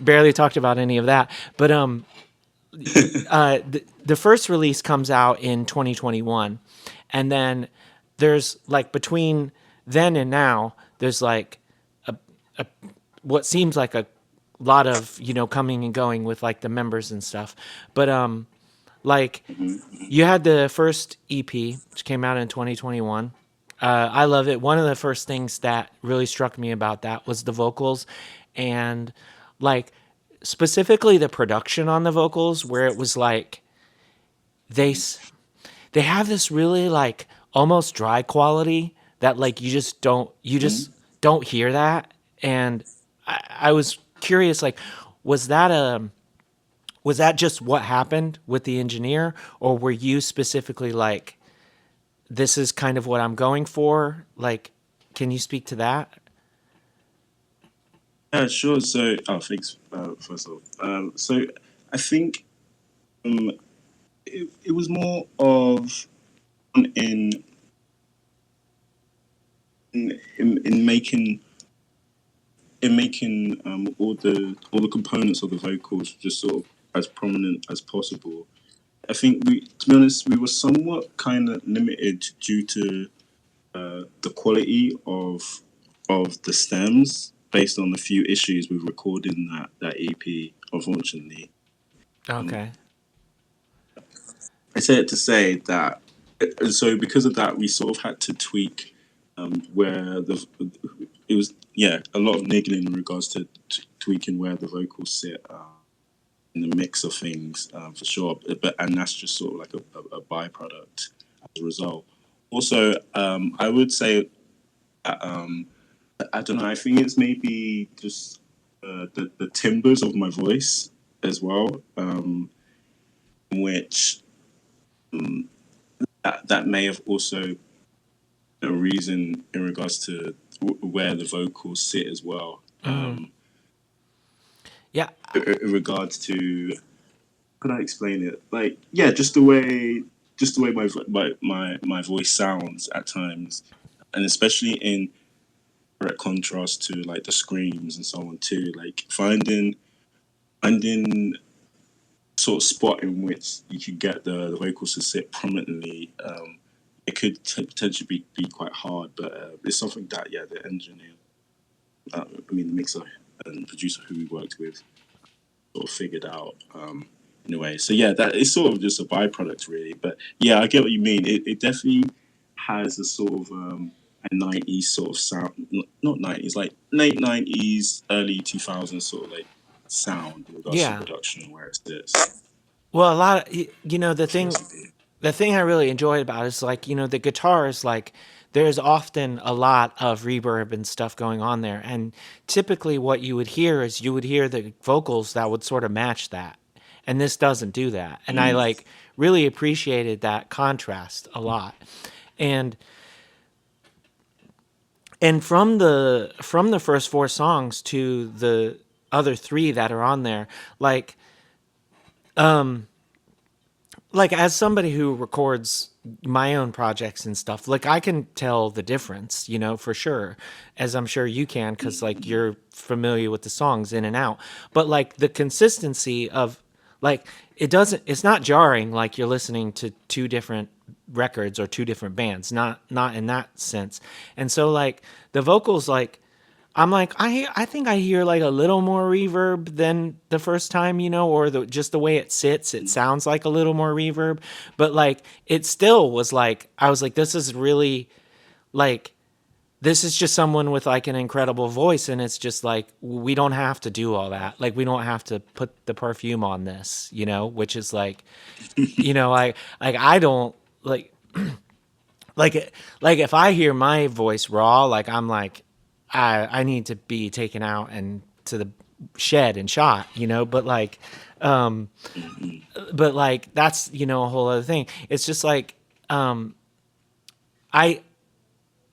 A: barely talked about any of that, but the first release comes out in 2021, and then there's like, between then and now, there's like a what seems like a lot of coming and going with like the members and stuff, but like, you had the first EP, which came out in 2021. I love it. One of the first things that really struck me about that was the vocals, and like specifically the production on the vocals, where it was like they have this really like almost dry quality that like you just don't hear that. And I was curious, like, was that just what happened with the engineer, or were you specifically like, this is kind of what I'm going for? Like, can you speak to that?
B: Yeah, sure. So, thanks, first off. So, I think it was more of in making in making all the components of the vocals just sort of as prominent as possible. I think to be honest, we were somewhat kind of limited due to the quality of the stems based on the few issues with recording that EP. Unfortunately,
A: Okay.
B: I say it to say that, and so because of that, we sort of had to tweak where it was a lot of niggling in regards to tweaking where the vocals sit in the mix of things for sure. But and that's just sort of like a byproduct as a result. Also, I would say I don't know. I think it's maybe just the timbers of my voice as well, which that may have also a reason in regards to where the vocals sit as well.
A: Yeah.
B: In regards to, how could I explain it? Like, yeah, just the way my voice sounds at times, and especially in direct contrast to like the screams and so on too. Like finding sort of spot in which you could get the vocals to sit prominently. It could potentially be quite hard, but it's something that the engineer, the mixer and producer who we worked with, sort of figured out in a way. So that it's sort of just a byproduct really. But I get what you mean. It definitely has a sort of a 90s sort of sound, not 90s, like late 90s, early 2000s sort of like sound in regards to
A: Yeah.
B: production and where it sits.
A: Well, a lot of, the thing I really enjoyed about it is like, the guitars, like there's often a lot of reverb and stuff going on there. And typically what you would hear is you would hear the vocals that would sort of match that. And this doesn't do that. And I like really appreciated that contrast a lot. And from the first four songs to the other three that are on there, like as somebody who records my own projects and stuff, like I can tell the difference, for sure, as I'm sure you can, because like you're familiar with the songs in and out. But like the consistency of like it's not jarring like you're listening to two different records or two different bands, not in that sense. And so like the vocals, like I'm like, I think I hear like a little more reverb than the first time, or just the way it sits, it sounds like a little more reverb. But like, it still was like, I was like, this is really like, this is just someone with like an incredible voice. And it's just like, we don't have to do all that. Like, we don't have to put the perfume on this, which is like, I don't like, like if I hear my voice raw, like I'm like, I need to be taken out and to the shed and shot, but like, that's, a whole other thing. It's just like, I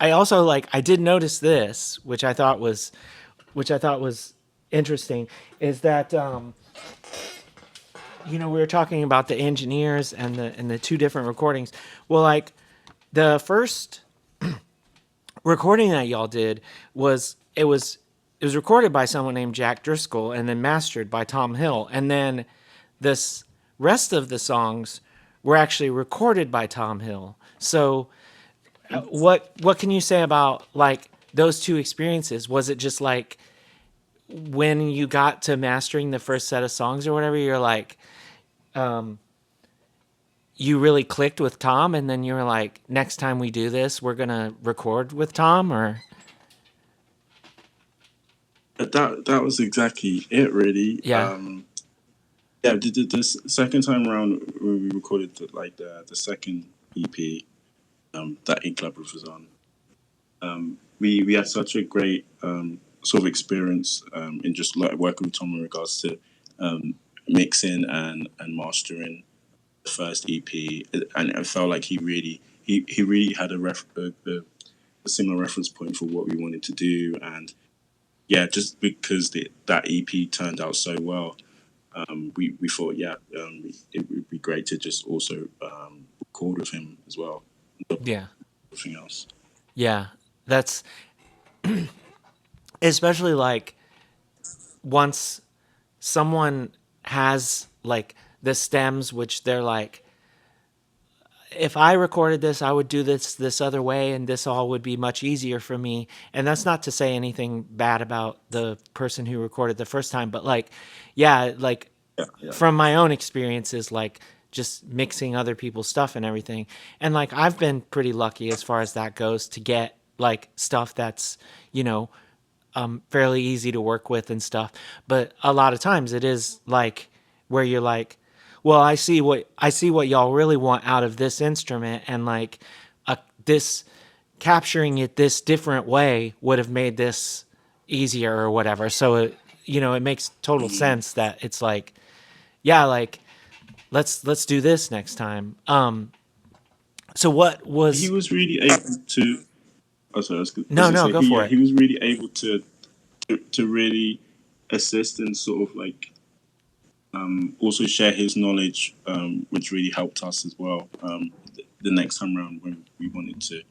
A: also like, I did notice this, which I thought was interesting, is that, we were talking about the engineers and the two different recordings. Well, like the first recording that y'all did was recorded by someone named Jack Driscoll and then mastered by Tom Hill, and then this rest of the songs were actually recorded by Tom Hill. So what can you say about like those two experiences? Was it just like when you got to mastering the first set of songs or whatever, you're like you really clicked with Tom, and then you were like, next time we do this, we're going to record with Tom? Or
B: That was exactly it, really.
A: Yeah.
B: The second time around when we recorded the second EP that Ink Labyrinth was on, we had such a great sort of experience in just like working with Tom in regards to mixing and mastering the first EP, and it felt like he really had a similar reference point for what we wanted to do. And just because that EP turned out so well, we thought it would be great to just also record with him as well.
A: Yeah.
B: Everything else.
A: Yeah, that's especially like once someone has like the stems, which they're like, if I recorded this, I would do this other way, and this all would be much easier for me. And that's not to say anything bad about the person who recorded the first time, but like, yeah, like
B: Yeah.
A: from my own experiences, like just mixing other people's stuff and everything. And like, I've been pretty lucky as far as that goes to get like stuff that's, you know, fairly easy to work with and stuff. But a lot of times it is like where you're like, well, I see what y'all really want out of this instrument, and like this capturing it this different way would have made this easier or whatever. So it, it makes total sense that it's like, yeah, like let's do this next time. So what
B: He
A: was
B: was really able to. Oh, sorry, I was
A: no,
B: gonna
A: no,
B: say
A: go for it.
B: he was really able to really assist and sort of like also share his knowledge, which really helped us as well. The next time around when we wanted to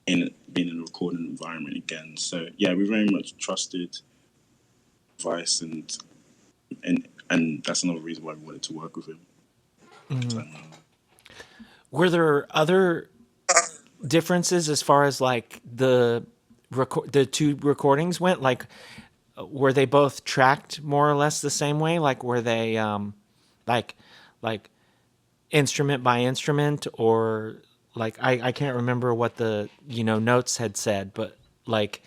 B: be in a recording environment again. So yeah, we very much trusted advice, and that's another reason why we wanted to work with him. So,
A: Were there other differences as far as like the two recordings went? Like, were they both tracked more or less the same way? Like, were they like like instrument by instrument, or like I can't remember what the notes had said, but like,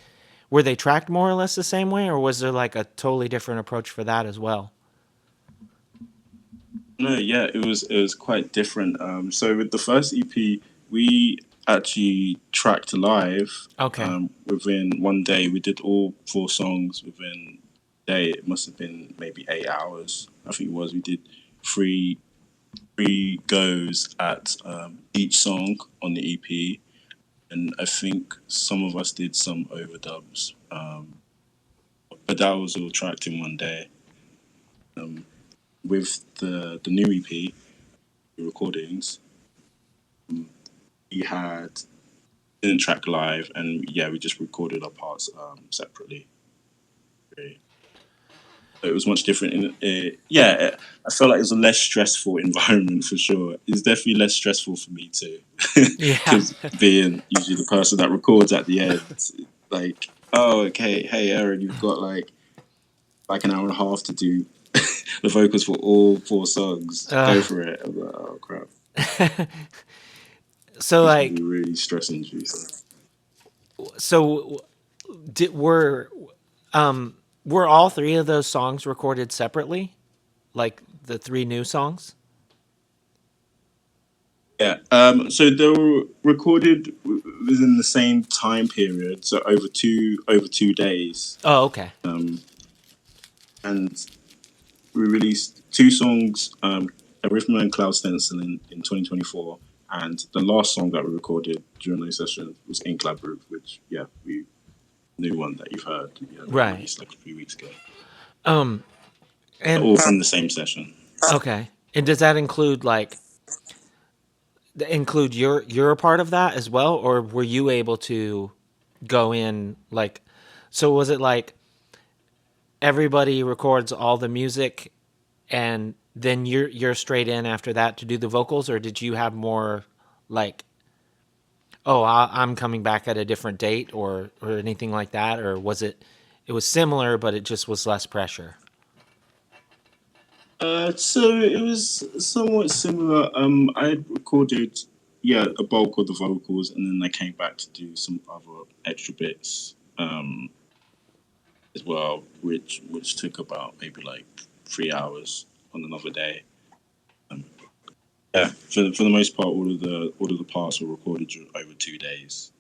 A: were they tracked more or less the same way, or was there like a totally different approach for that as well?
B: no, yeah, it was quite different. So with the first EP, we actually tracked live.
A: Okay.
B: Within one day, we did all 4 songs within a day. It must have been maybe 8 hours. I think it was. We did three goes at each song on the EP, and I think some of us did some overdubs. But that was all tracked in one day. With the new EP, the recordings, we had didn't track live, and yeah, we just recorded our parts separately. Really. So it was much different. I felt like it was a less stressful environment for sure. It's definitely less stressful for me too,
A: Yeah.
B: because being usually the person that records at the end, like, oh, okay, hey, Aaron, you've got like an hour and a half to do the vocals for all 4 songs. Go for it. I'm like, oh crap.
A: So
B: It's
A: like,
B: really stress inducing.
A: so did were all 3 of those songs recorded separately, like the 3 new songs?
B: Yeah. So they were recorded within the same time period, so over two days,
A: Oh, okay.
B: and we released 2 songs, Arrhythmia and Cloud Stencil in 2024, and the last song that we recorded during those sessions was Ink Labyrinth, which we new one that you've heard,
A: Right.
B: released like a few weeks ago,
A: And
B: all from the same session.
A: okay. And does that include like you're a part of that as well, or were you able to go in like, so was it like everybody records all the music and then you're straight in after that to do the vocals, or did you have more like, oh, I'm coming back at a different date, or anything like that, or was it was similar but it just was less pressure?
B: So it was somewhat similar. I recorded, a bulk of the vocals, and then I came back to do some other extra bits as well, which took about maybe like 3 hours on another day. Yeah, for the most part, all of the parts were recorded over 2 days.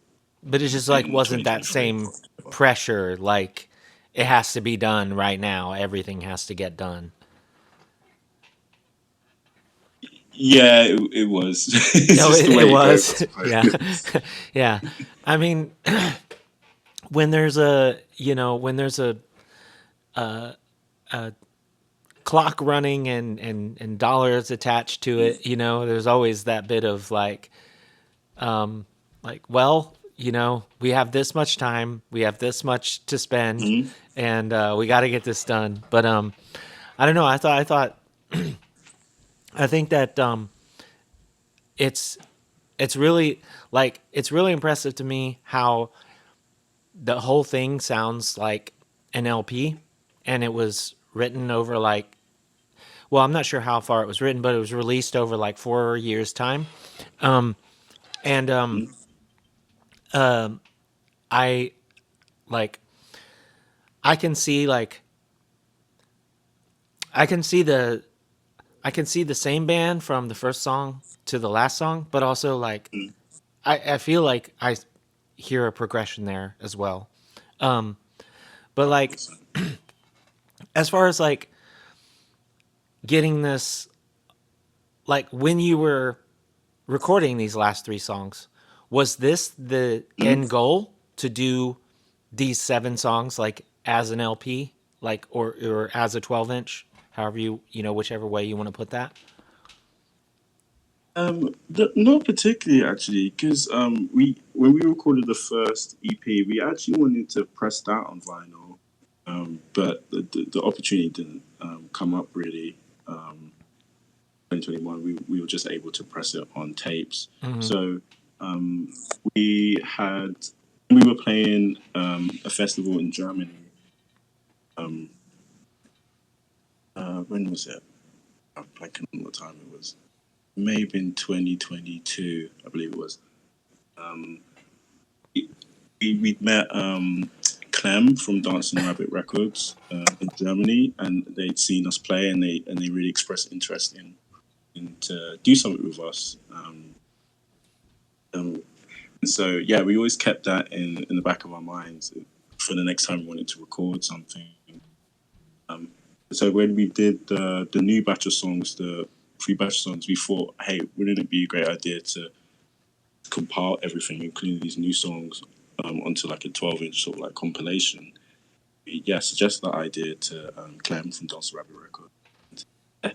A: But it just like
B: In
A: wasn't that
B: 2023.
A: same pressure, like it has to be done right now, everything has to get done.
B: Yeah, it was. It's
A: No,
B: just the way
A: it
B: it goes, I
A: was.
B: suppose.
A: Yeah. Yeah. I mean, when there's a, clock running and dollars attached to it, there's always that bit of like, well, we have this much time, we have this much to spend, and we got to get this done. But I don't know. I think that it's it's really it's really impressive to me how the whole thing sounds like an LP, and it was written over like, well, I'm not sure how far it was written, but it was released over like 4 years time. And I like I can see like I can see the I can see the same band from the first song to the last song, but also like
B: Mm.
A: I feel like I hear a progression there as well. Um, but like
B: So,
A: as far as like getting this, like when you were recording these last three songs, was this the
B: mm.
A: end goal to do these 7 songs like as an LP, like or as a 12-inch, however whichever way you want to put that?
B: Not particularly actually, because we when we recorded the first EP, we actually wanted to press that on vinyl, but the opportunity didn't come up really. 2021, we were just able to press it on tapes.
A: Mm-hmm.
B: So um, we had we were playing a festival in Germany. Um, when was it? I'm blanking on what time it was. Maybe in 2022, I believe it was. Um, we'd met Clem from Dancing Rabbit Records in Germany, and they'd seen us play, and they really expressed interest in to do something with us. Um, and so yeah, we always kept that in the back of our minds for the next time we wanted to record something. Um, so when we did the new batch of songs, the pre-batch songs, we thought, hey, wouldn't it be a great idea to compile everything, including these new songs, onto like a 12-inch sort of like compilation? Yeah, suggested that idea to Clem from Dance Rabbit Record.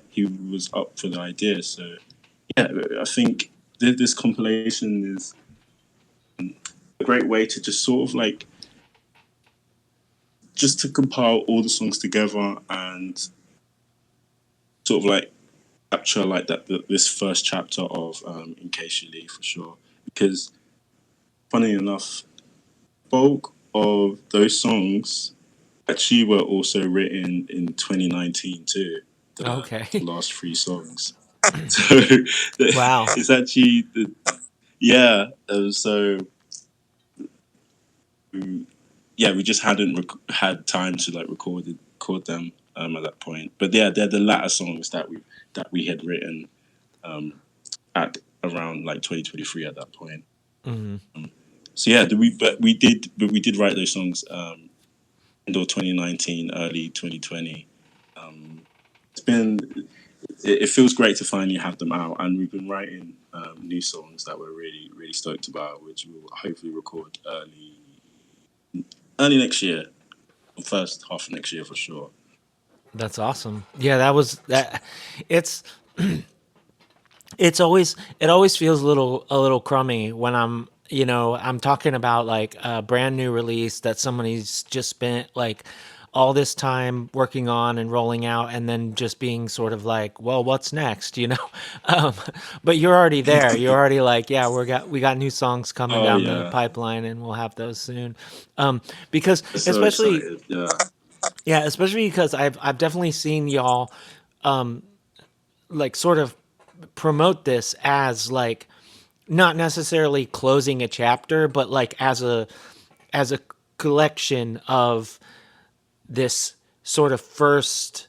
B: He was up for the idea. So yeah, I think this compilation is a great way to just sort of like just to compile all the songs together and sort of like capture like this first chapter of In Case You Leave, for sure. Because funny enough, bulk of those songs actually were also written in 2019 too. The
A: Okay.
B: last 3 songs. So
A: Wow.
B: it's actually yeah. So yeah, we just hadn't had time to like record them at that point. But yeah, they're the latter songs that we had written at around like 2023 at that point.
A: Mm-hmm.
B: So yeah, we did write those songs end of 2019, early 2020. It's been it feels great to finally have them out, and we've been writing new songs that we're really stoked about, which we'll hopefully record early next year, first half of next year for sure.
A: That's awesome. Yeah, that was that. It's it always feels a little crummy when I'm talking about like a brand new release that somebody's just spent like all this time working on and rolling out, and then just being sort of like, well, what's next, um, but you're already there. You're already like, yeah, we got new songs coming
B: Oh
A: down the
B: yeah,
A: pipeline, and we'll have those soon. Because
B: so
A: especially
B: excited. Yeah,
A: yeah, especially because I've definitely seen y'all like sort of promote this as like not necessarily closing a chapter, but like as a collection of this sort of first,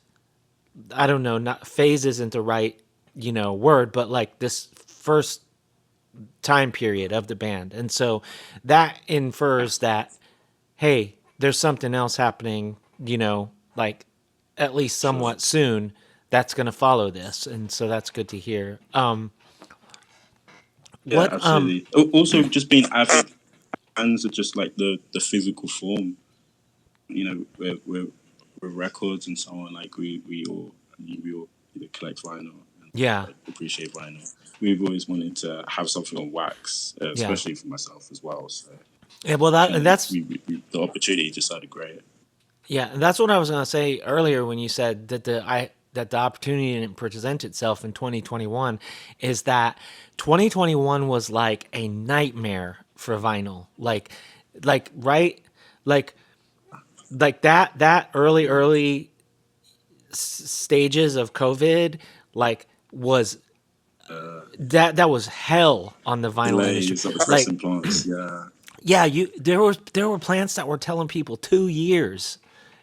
A: I don't know, not phase isn't the right word, but like this first time period of the band. And so that infers that, hey, there's something else happening, like at least
B: sure.
A: somewhat soon, that's going to follow this. And so that's good to hear.
B: Yeah,
A: What
B: absolutely. Also, just being avid fans of just like the physical form, with records and so on. Like we all collect vinyl and
A: Yeah.
B: like appreciate vinyl. We've always wanted to have something on wax,
A: Yeah.
B: especially for myself as well. So
A: Yeah, well,
B: you know,
A: that's
B: the opportunity just sounded great.
A: Yeah, and that's what I was going to say earlier when you said that the opportunity didn't present itself in 2021 is that 2021 was like a nightmare for vinyl. Like right like that early stages of COVID like was
B: Uh,
A: that was hell on the vinyl industry.
B: Delays of the
A: Like
B: pressing plants. Yeah.
A: yeah, you there were plants that were telling people 2 years,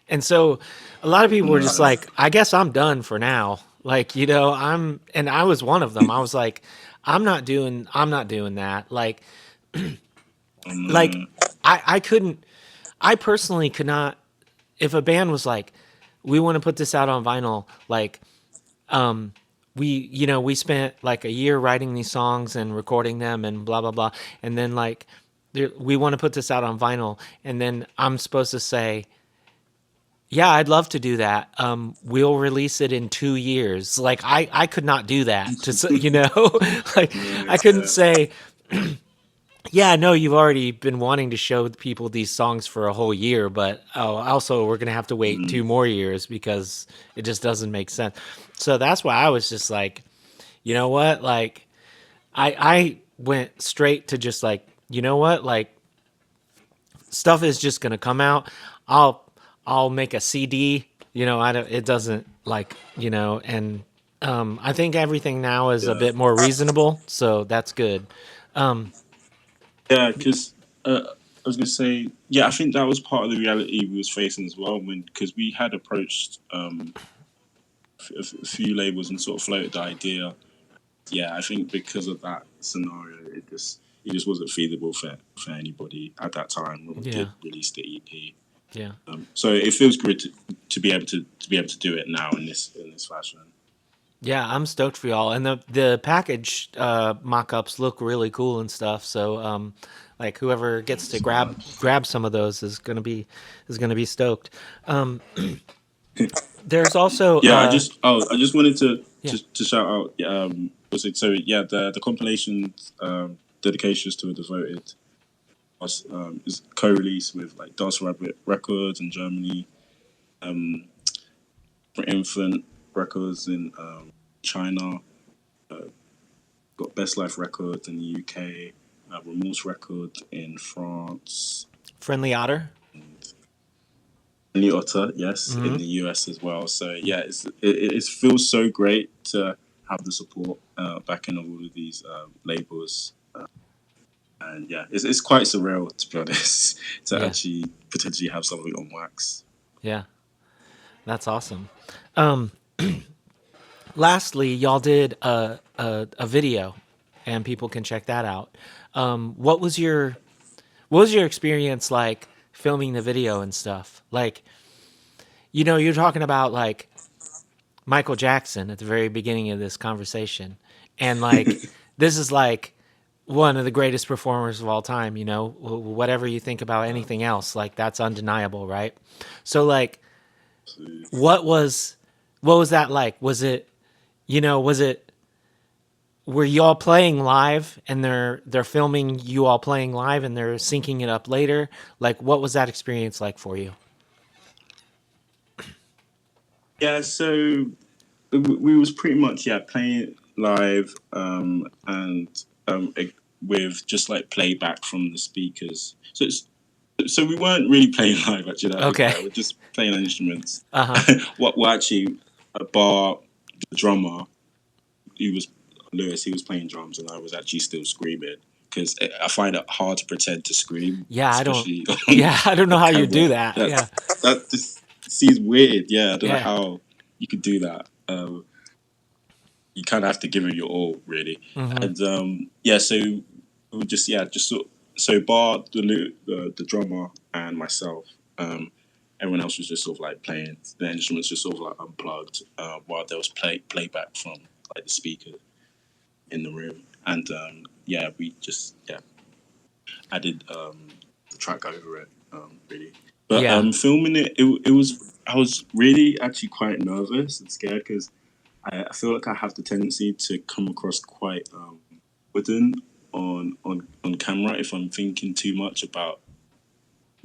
A: and so a lot of people were just
B: No.
A: like, I guess I'm done for now. Like and I was one of them. I was like, I'm not doing that. Like
B: No.
A: I couldn't. I personally could not. If a band was like, we want to put this out on vinyl, like we spent like a year writing these songs and recording them and blah blah blah, and then like we want to put this out on vinyl, and then I'm supposed to say, yeah, I'd love to do that. We'll release it in 2 years. Like I could not do that like I couldn't
B: Yeah.
A: say, yeah, no, you've already been wanting to show people these songs for a whole year, but also we're gonna have to wait
B: Mm.
A: 2 more years because it just doesn't make sense. So that's why I was just like, you know what, like I went straight to just like, you know what, like stuff is just gonna come out. I'll I'll make a CD. I don't. It doesn't like and I think everything now is a
B: Yeah.
A: bit more reasonable, so that's good. Um,
B: Yeah, because I was gonna say, yeah, I think that was part of the reality we was facing as well, when because we had approached a few labels and sort of floated the idea. Yeah, I think because of that scenario, it just wasn't feasible for anybody at that time when we
A: yeah,
B: did release the EP.
A: yeah.
B: So it feels good to be able to do it now in this fashion.
A: Yeah, I'm stoked for y'all. And the package mock-ups look really cool and stuff. So like whoever gets
B: Thanks
A: to
B: so much.
A: grab some of those is gonna be stoked. Um, there's also
B: Yeah, I just wanted to
A: yeah.
B: to, to shout out. Was it so? Yeah, the compilation dedications to a devoted is co-released with like Dance Rabbit Records in Germany, um, for Infant Records in China, got Best Life Records in the UK, Remorse Records in France,
A: Friendly Otter.
B: and New Otter, yes, in
A: Hmm.
B: the US as well. So yeah, it feels so great to have the support backing of all of these labels. And yeah, it's quite surreal to be honest to
A: Yeah,
B: actually potentially have something on wax.
A: yeah. That's awesome. Um, lastly, y'all did a video, and people can check that out. What was your experience like filming the video and stuff? Like, you're talking about like Michael Jackson at the very beginning of this conversation, and like this is like one of the greatest performers of all time. Whatever you think about anything else, like that's undeniable, right? So like, what was what was that like? Was it were y'all playing live and they're filming you all playing live and they're syncing it up later? Like, what was that experience like for you?
B: Yeah, so we was pretty much playing live and with just like playback from the speakers. So we weren't really playing live actually. That was
A: Okay.
B: better. We're just playing on instruments.
A: Uh huh.
B: What actually Bar, the drummer, he was Lewis. He was playing drums, and I was actually still screaming because I find it hard to pretend to scream,
A: Yeah, I don't.
B: especially
A: Yeah, I don't know
B: on
A: how you do
B: camera.
A: that. Yeah.
B: That just seems weird. Yeah, I don't know
A: Yeah.
B: how you could do that. You kind of have to give it your all, really.
A: Mm-hmm.
B: And so we would just sort. So Bar, the drummer, and myself. Everyone else was just sort of like playing the instruments, just sort of like unplugged, while there was playback from like the speaker in the room. And we just added the track over it, really. But
A: Yeah.
B: filming it was I was really actually quite nervous and scared because I feel like I have the tendency to come across quite wooden on camera if I'm thinking too much about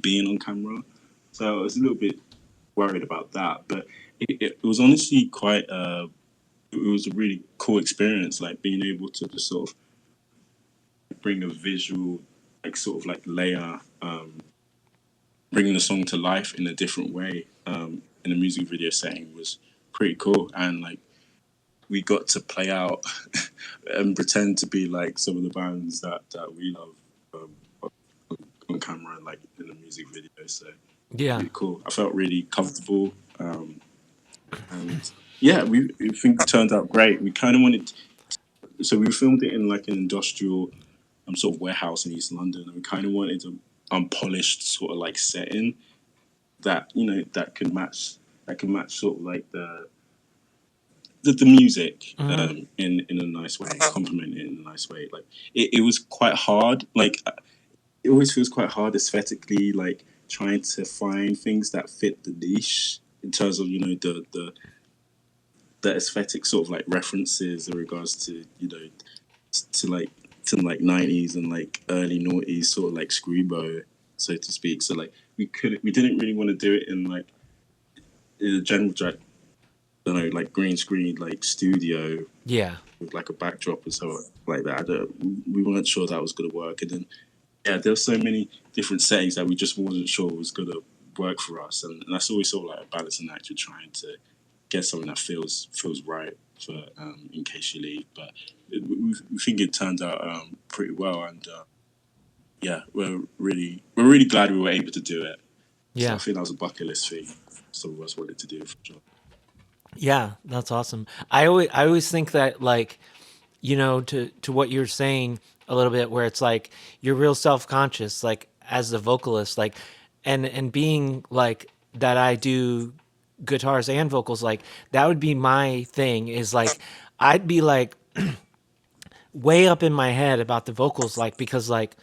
B: being on camera. So I was a little bit worried about that. But it was honestly quite. It was a really cool experience, like being able to just sort of bring a visual, like sort of like layer, bringing the song to life in a different way in a music video setting was pretty cool. And like we got to play out and pretend to be like some of the bands that we love on camera, like in the music video. So
A: Yeah.
B: really cool. I felt really comfortable, and yeah, we think it turned out great. We kind of wanted, so we filmed it in like an industrial sort of warehouse in East London, and we kind of wanted an unpolished sort of like setting that that can match sort of like the music in a nice way, complement it in a nice way. Like it was quite hard. Like it always feels quite hard aesthetically, like trying to find things that fit the niche in terms of the aesthetic sort of like references in regards to to like 90s and like early noughties sort of like screamo, so to speak. So like we didn't really want to do it in like in a general like green screen like studio with like a backdrop or so like that. We weren't sure that was going to work, and then there's so many different settings that we just wasn't sure was going to work for us, and that's always sort of like a balancing act. You're trying to get something that feels right for In Case You Leave, but we think it turned out pretty well, and we're really glad we were able to do it. So I think that was a bucket list thing some of us wanted to do for sure.
A: Yeah, that's awesome. I always think that, like, to what you're saying a little bit, where it's like you're real self-conscious, like as the vocalist, like, and being like that I do guitars and vocals, like that would be my thing, is like I'd be like way up in my head about the vocals, like, because like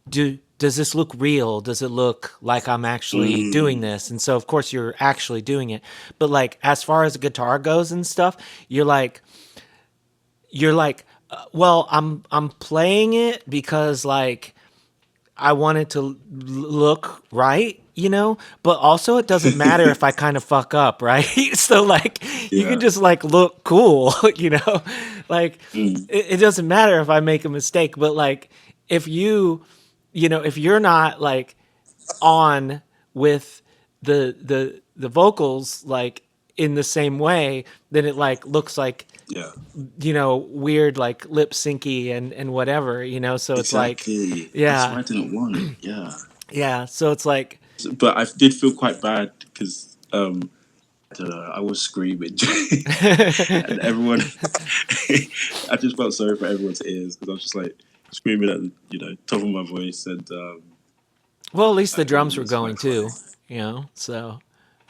A: does this look real? Does it look like I'm actually doing this? And so of course you're actually doing it. But like as far as the guitar goes and stuff, you're like well, I'm playing it because like I want it to look right, but also it doesn't matter if I kind of fuck up, right? So like you can just like look cool, like it doesn't matter if I make a mistake, but like if if you're not like on with the vocals like in the same way, then it like looks like weird, like lip syncy and whatever, so it's
B: exactly.
A: like
B: That's why I didn't want it.
A: yeah, so it's like,
B: but I did feel quite bad because I don't know, I was screaming and everyone I just felt sorry for everyone's ears because I was just like screaming at the top of my voice, and
A: well, at least the drums were going too, so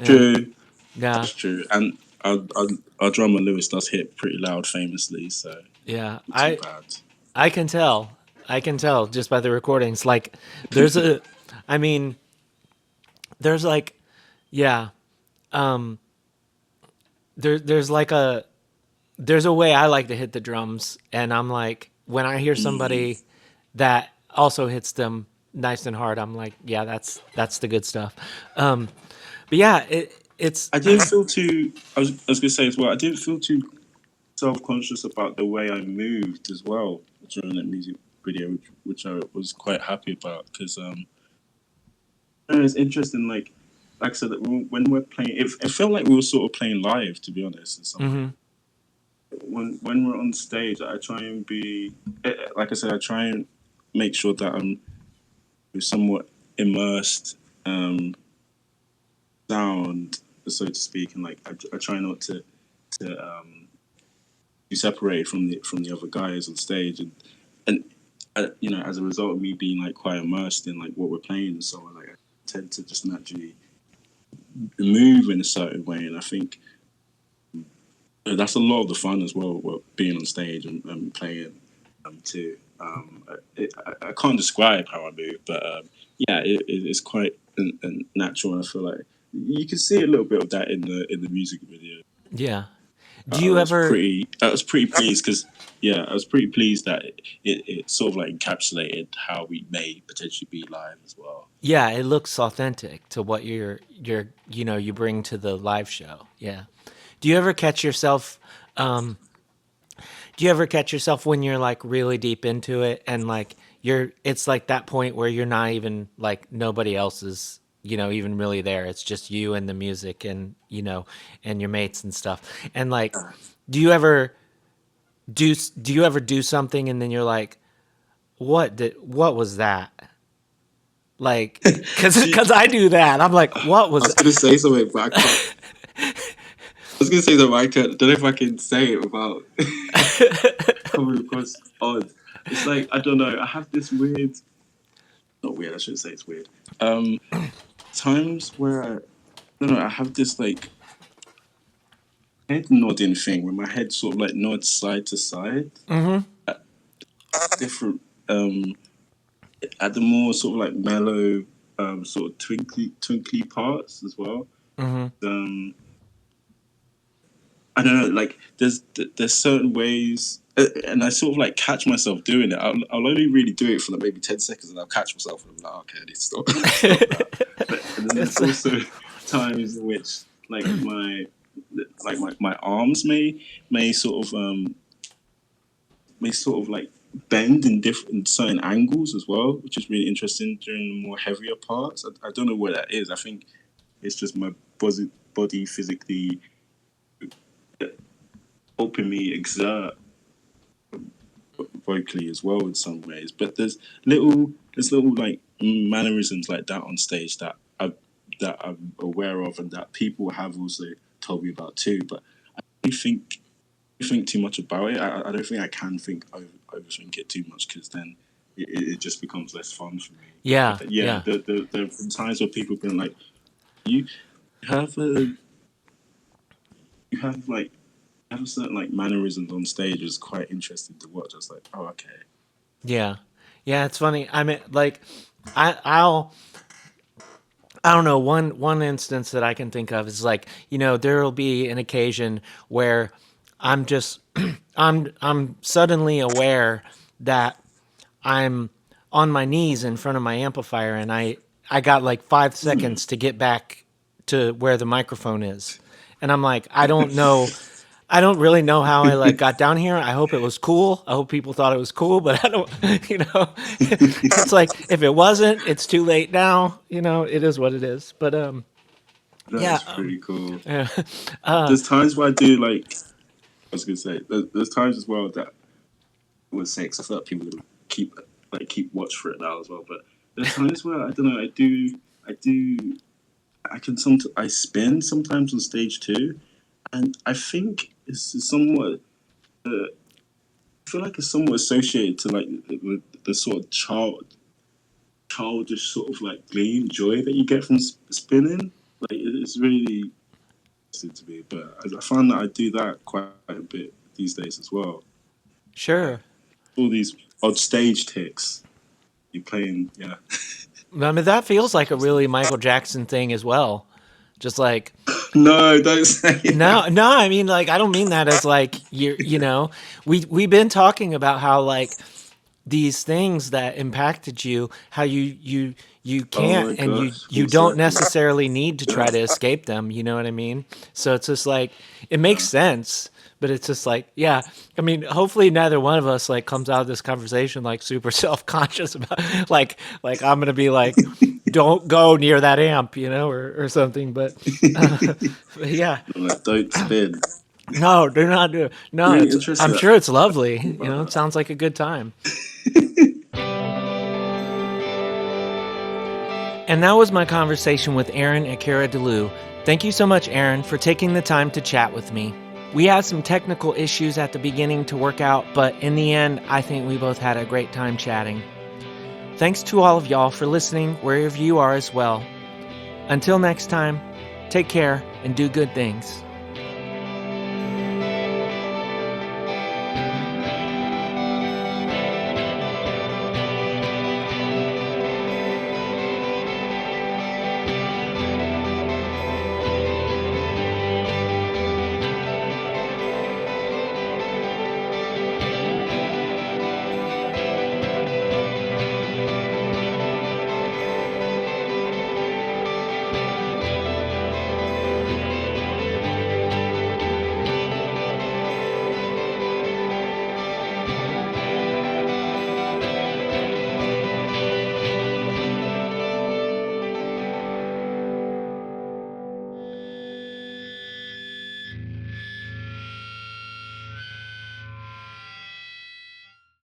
B: true.
A: Yeah,
B: That's true. And our drummer Lewis does hit pretty loud famously, so
A: yeah,
B: not too bad.
A: I can tell just by the recordings, like there's I mean there's like there's like there's a way I like to hit the drums, and I'm like, when I hear somebody that also hits them nice and hard, I'm like, yeah, that's the good stuff. But yeah, it's
B: I didn't feel too. I was gonna say as well. I didn't feel too self-conscious about the way I moved as well during that music video, which I was quite happy about, because it's interesting. Like I said, that when we're playing, it felt like we were sort of playing live. To be honest, in some way. When we're on stage, I try and be, like I said, I try and make sure that I'm somewhat immersed, sound, so to speak, and like I try not to be separated from the other guys on stage, and as a result of me being like quite immersed in like what we're playing and so on, like I tend to just naturally move in a certain way, and I think that's a lot of the fun as well, being on stage and playing too. I can't describe how I move, but it's quite natural, and I feel like you can see a little bit of that in the music video.
A: Yeah. Do you ever?
B: I was pretty pleased because I was pretty pleased that it sort of like encapsulated how we may potentially be live as well.
A: Yeah, it looks authentic to what you bring to the live show. Yeah. Do you ever catch yourself? Do you ever catch yourself when you're like really deep into it and like it's like that point where you're not even like nobody else is, even really there. It's just you and the music and, and your mates and stuff. And like, do you ever do something and then you're like, what was that? Like, cause I do that. I'm like, what was
B: I was going to say something, but I don't know if I can say it without coming across odd. It's like, I don't know, I have this weird, not weird, I shouldn't say it's weird. Times where I don't know, I have this like head nodding thing where my head sort of like nods side to side.
A: Mm-hmm.
B: At different, at the more sort of like mellow, sort of twinkly parts as well.
A: Mm-hmm.
B: I don't know, like there's certain ways, and I sort of like catch myself doing it. I'll only really do it for like maybe 10 seconds, and I'll catch myself, and I'm like, okay, I need to stop. And then there's also times in which like my arms may sort of like bend in certain angles as well, which is really interesting during the more heavier parts. I don't know what that is. I think it's just my body physically helping me exert vocally as well in some ways. But there's little like mannerisms like that on stage that I'm aware of and that people have also told me about too. But I don't think too much about it. I don't think I can overthink it too much because then it just becomes less fun for me.
A: Yeah.
B: There have been times where people have been like, you have certain like mannerisms on stage is quite interesting to watch. I was like, oh, okay.
A: Yeah. It's funny. I mean, like, I don't know. One instance that I can think of is like, there will be an occasion where I'm just I'm suddenly aware that I'm on my knees in front of my amplifier and I got like 5 seconds to get back to where the microphone is. And I'm like, I don't really know how I like got down here. I hope it was cool. I hope people thought it was cool, but I don't, it's like, if it wasn't, it's too late now, it is what it is. But,
B: That's pretty cool.
A: Yeah.
B: There's times where I do like, I was going to say, there's times as well that I would say, because I feel like people would keep watch for it now as well. But there's times where, I don't know, I spin sometimes on stage too. And I think it's somewhat, I feel like it's somewhat associated to like the sort of childish sort of like glee and joy that you get from spinning. Like it's really interesting to me, but I find that I do that quite a bit these days as well.
A: Sure.
B: All these odd stage ticks you're playing, yeah.
A: I mean, that feels like a really Michael Jackson thing as well. Just like,
B: no, don't say that.
A: No, I mean, like, I don't mean that as like, we've been talking about how like these things that impacted you, how you can't and you don't necessarily need to try to escape them. You know what I mean? So it's just like, it makes sense. But it's just like, yeah, I mean, hopefully neither one of us like comes out of this conversation like super self-conscious about like I'm going to be like, don't go near that amp, or something. But yeah.
B: Don't spin.
A: No, do not do it. No,
B: really
A: I'm sure it's lovely. It sounds like a good time. And that was my conversation with Aaron Akeredolu. Thank you so much, Aaron, for taking the time to chat with me. We had some technical issues at the beginning to work out, but in the end, I think we both had a great time chatting. Thanks to all of y'all for listening wherever you are as well. Until next time, take care and do good things.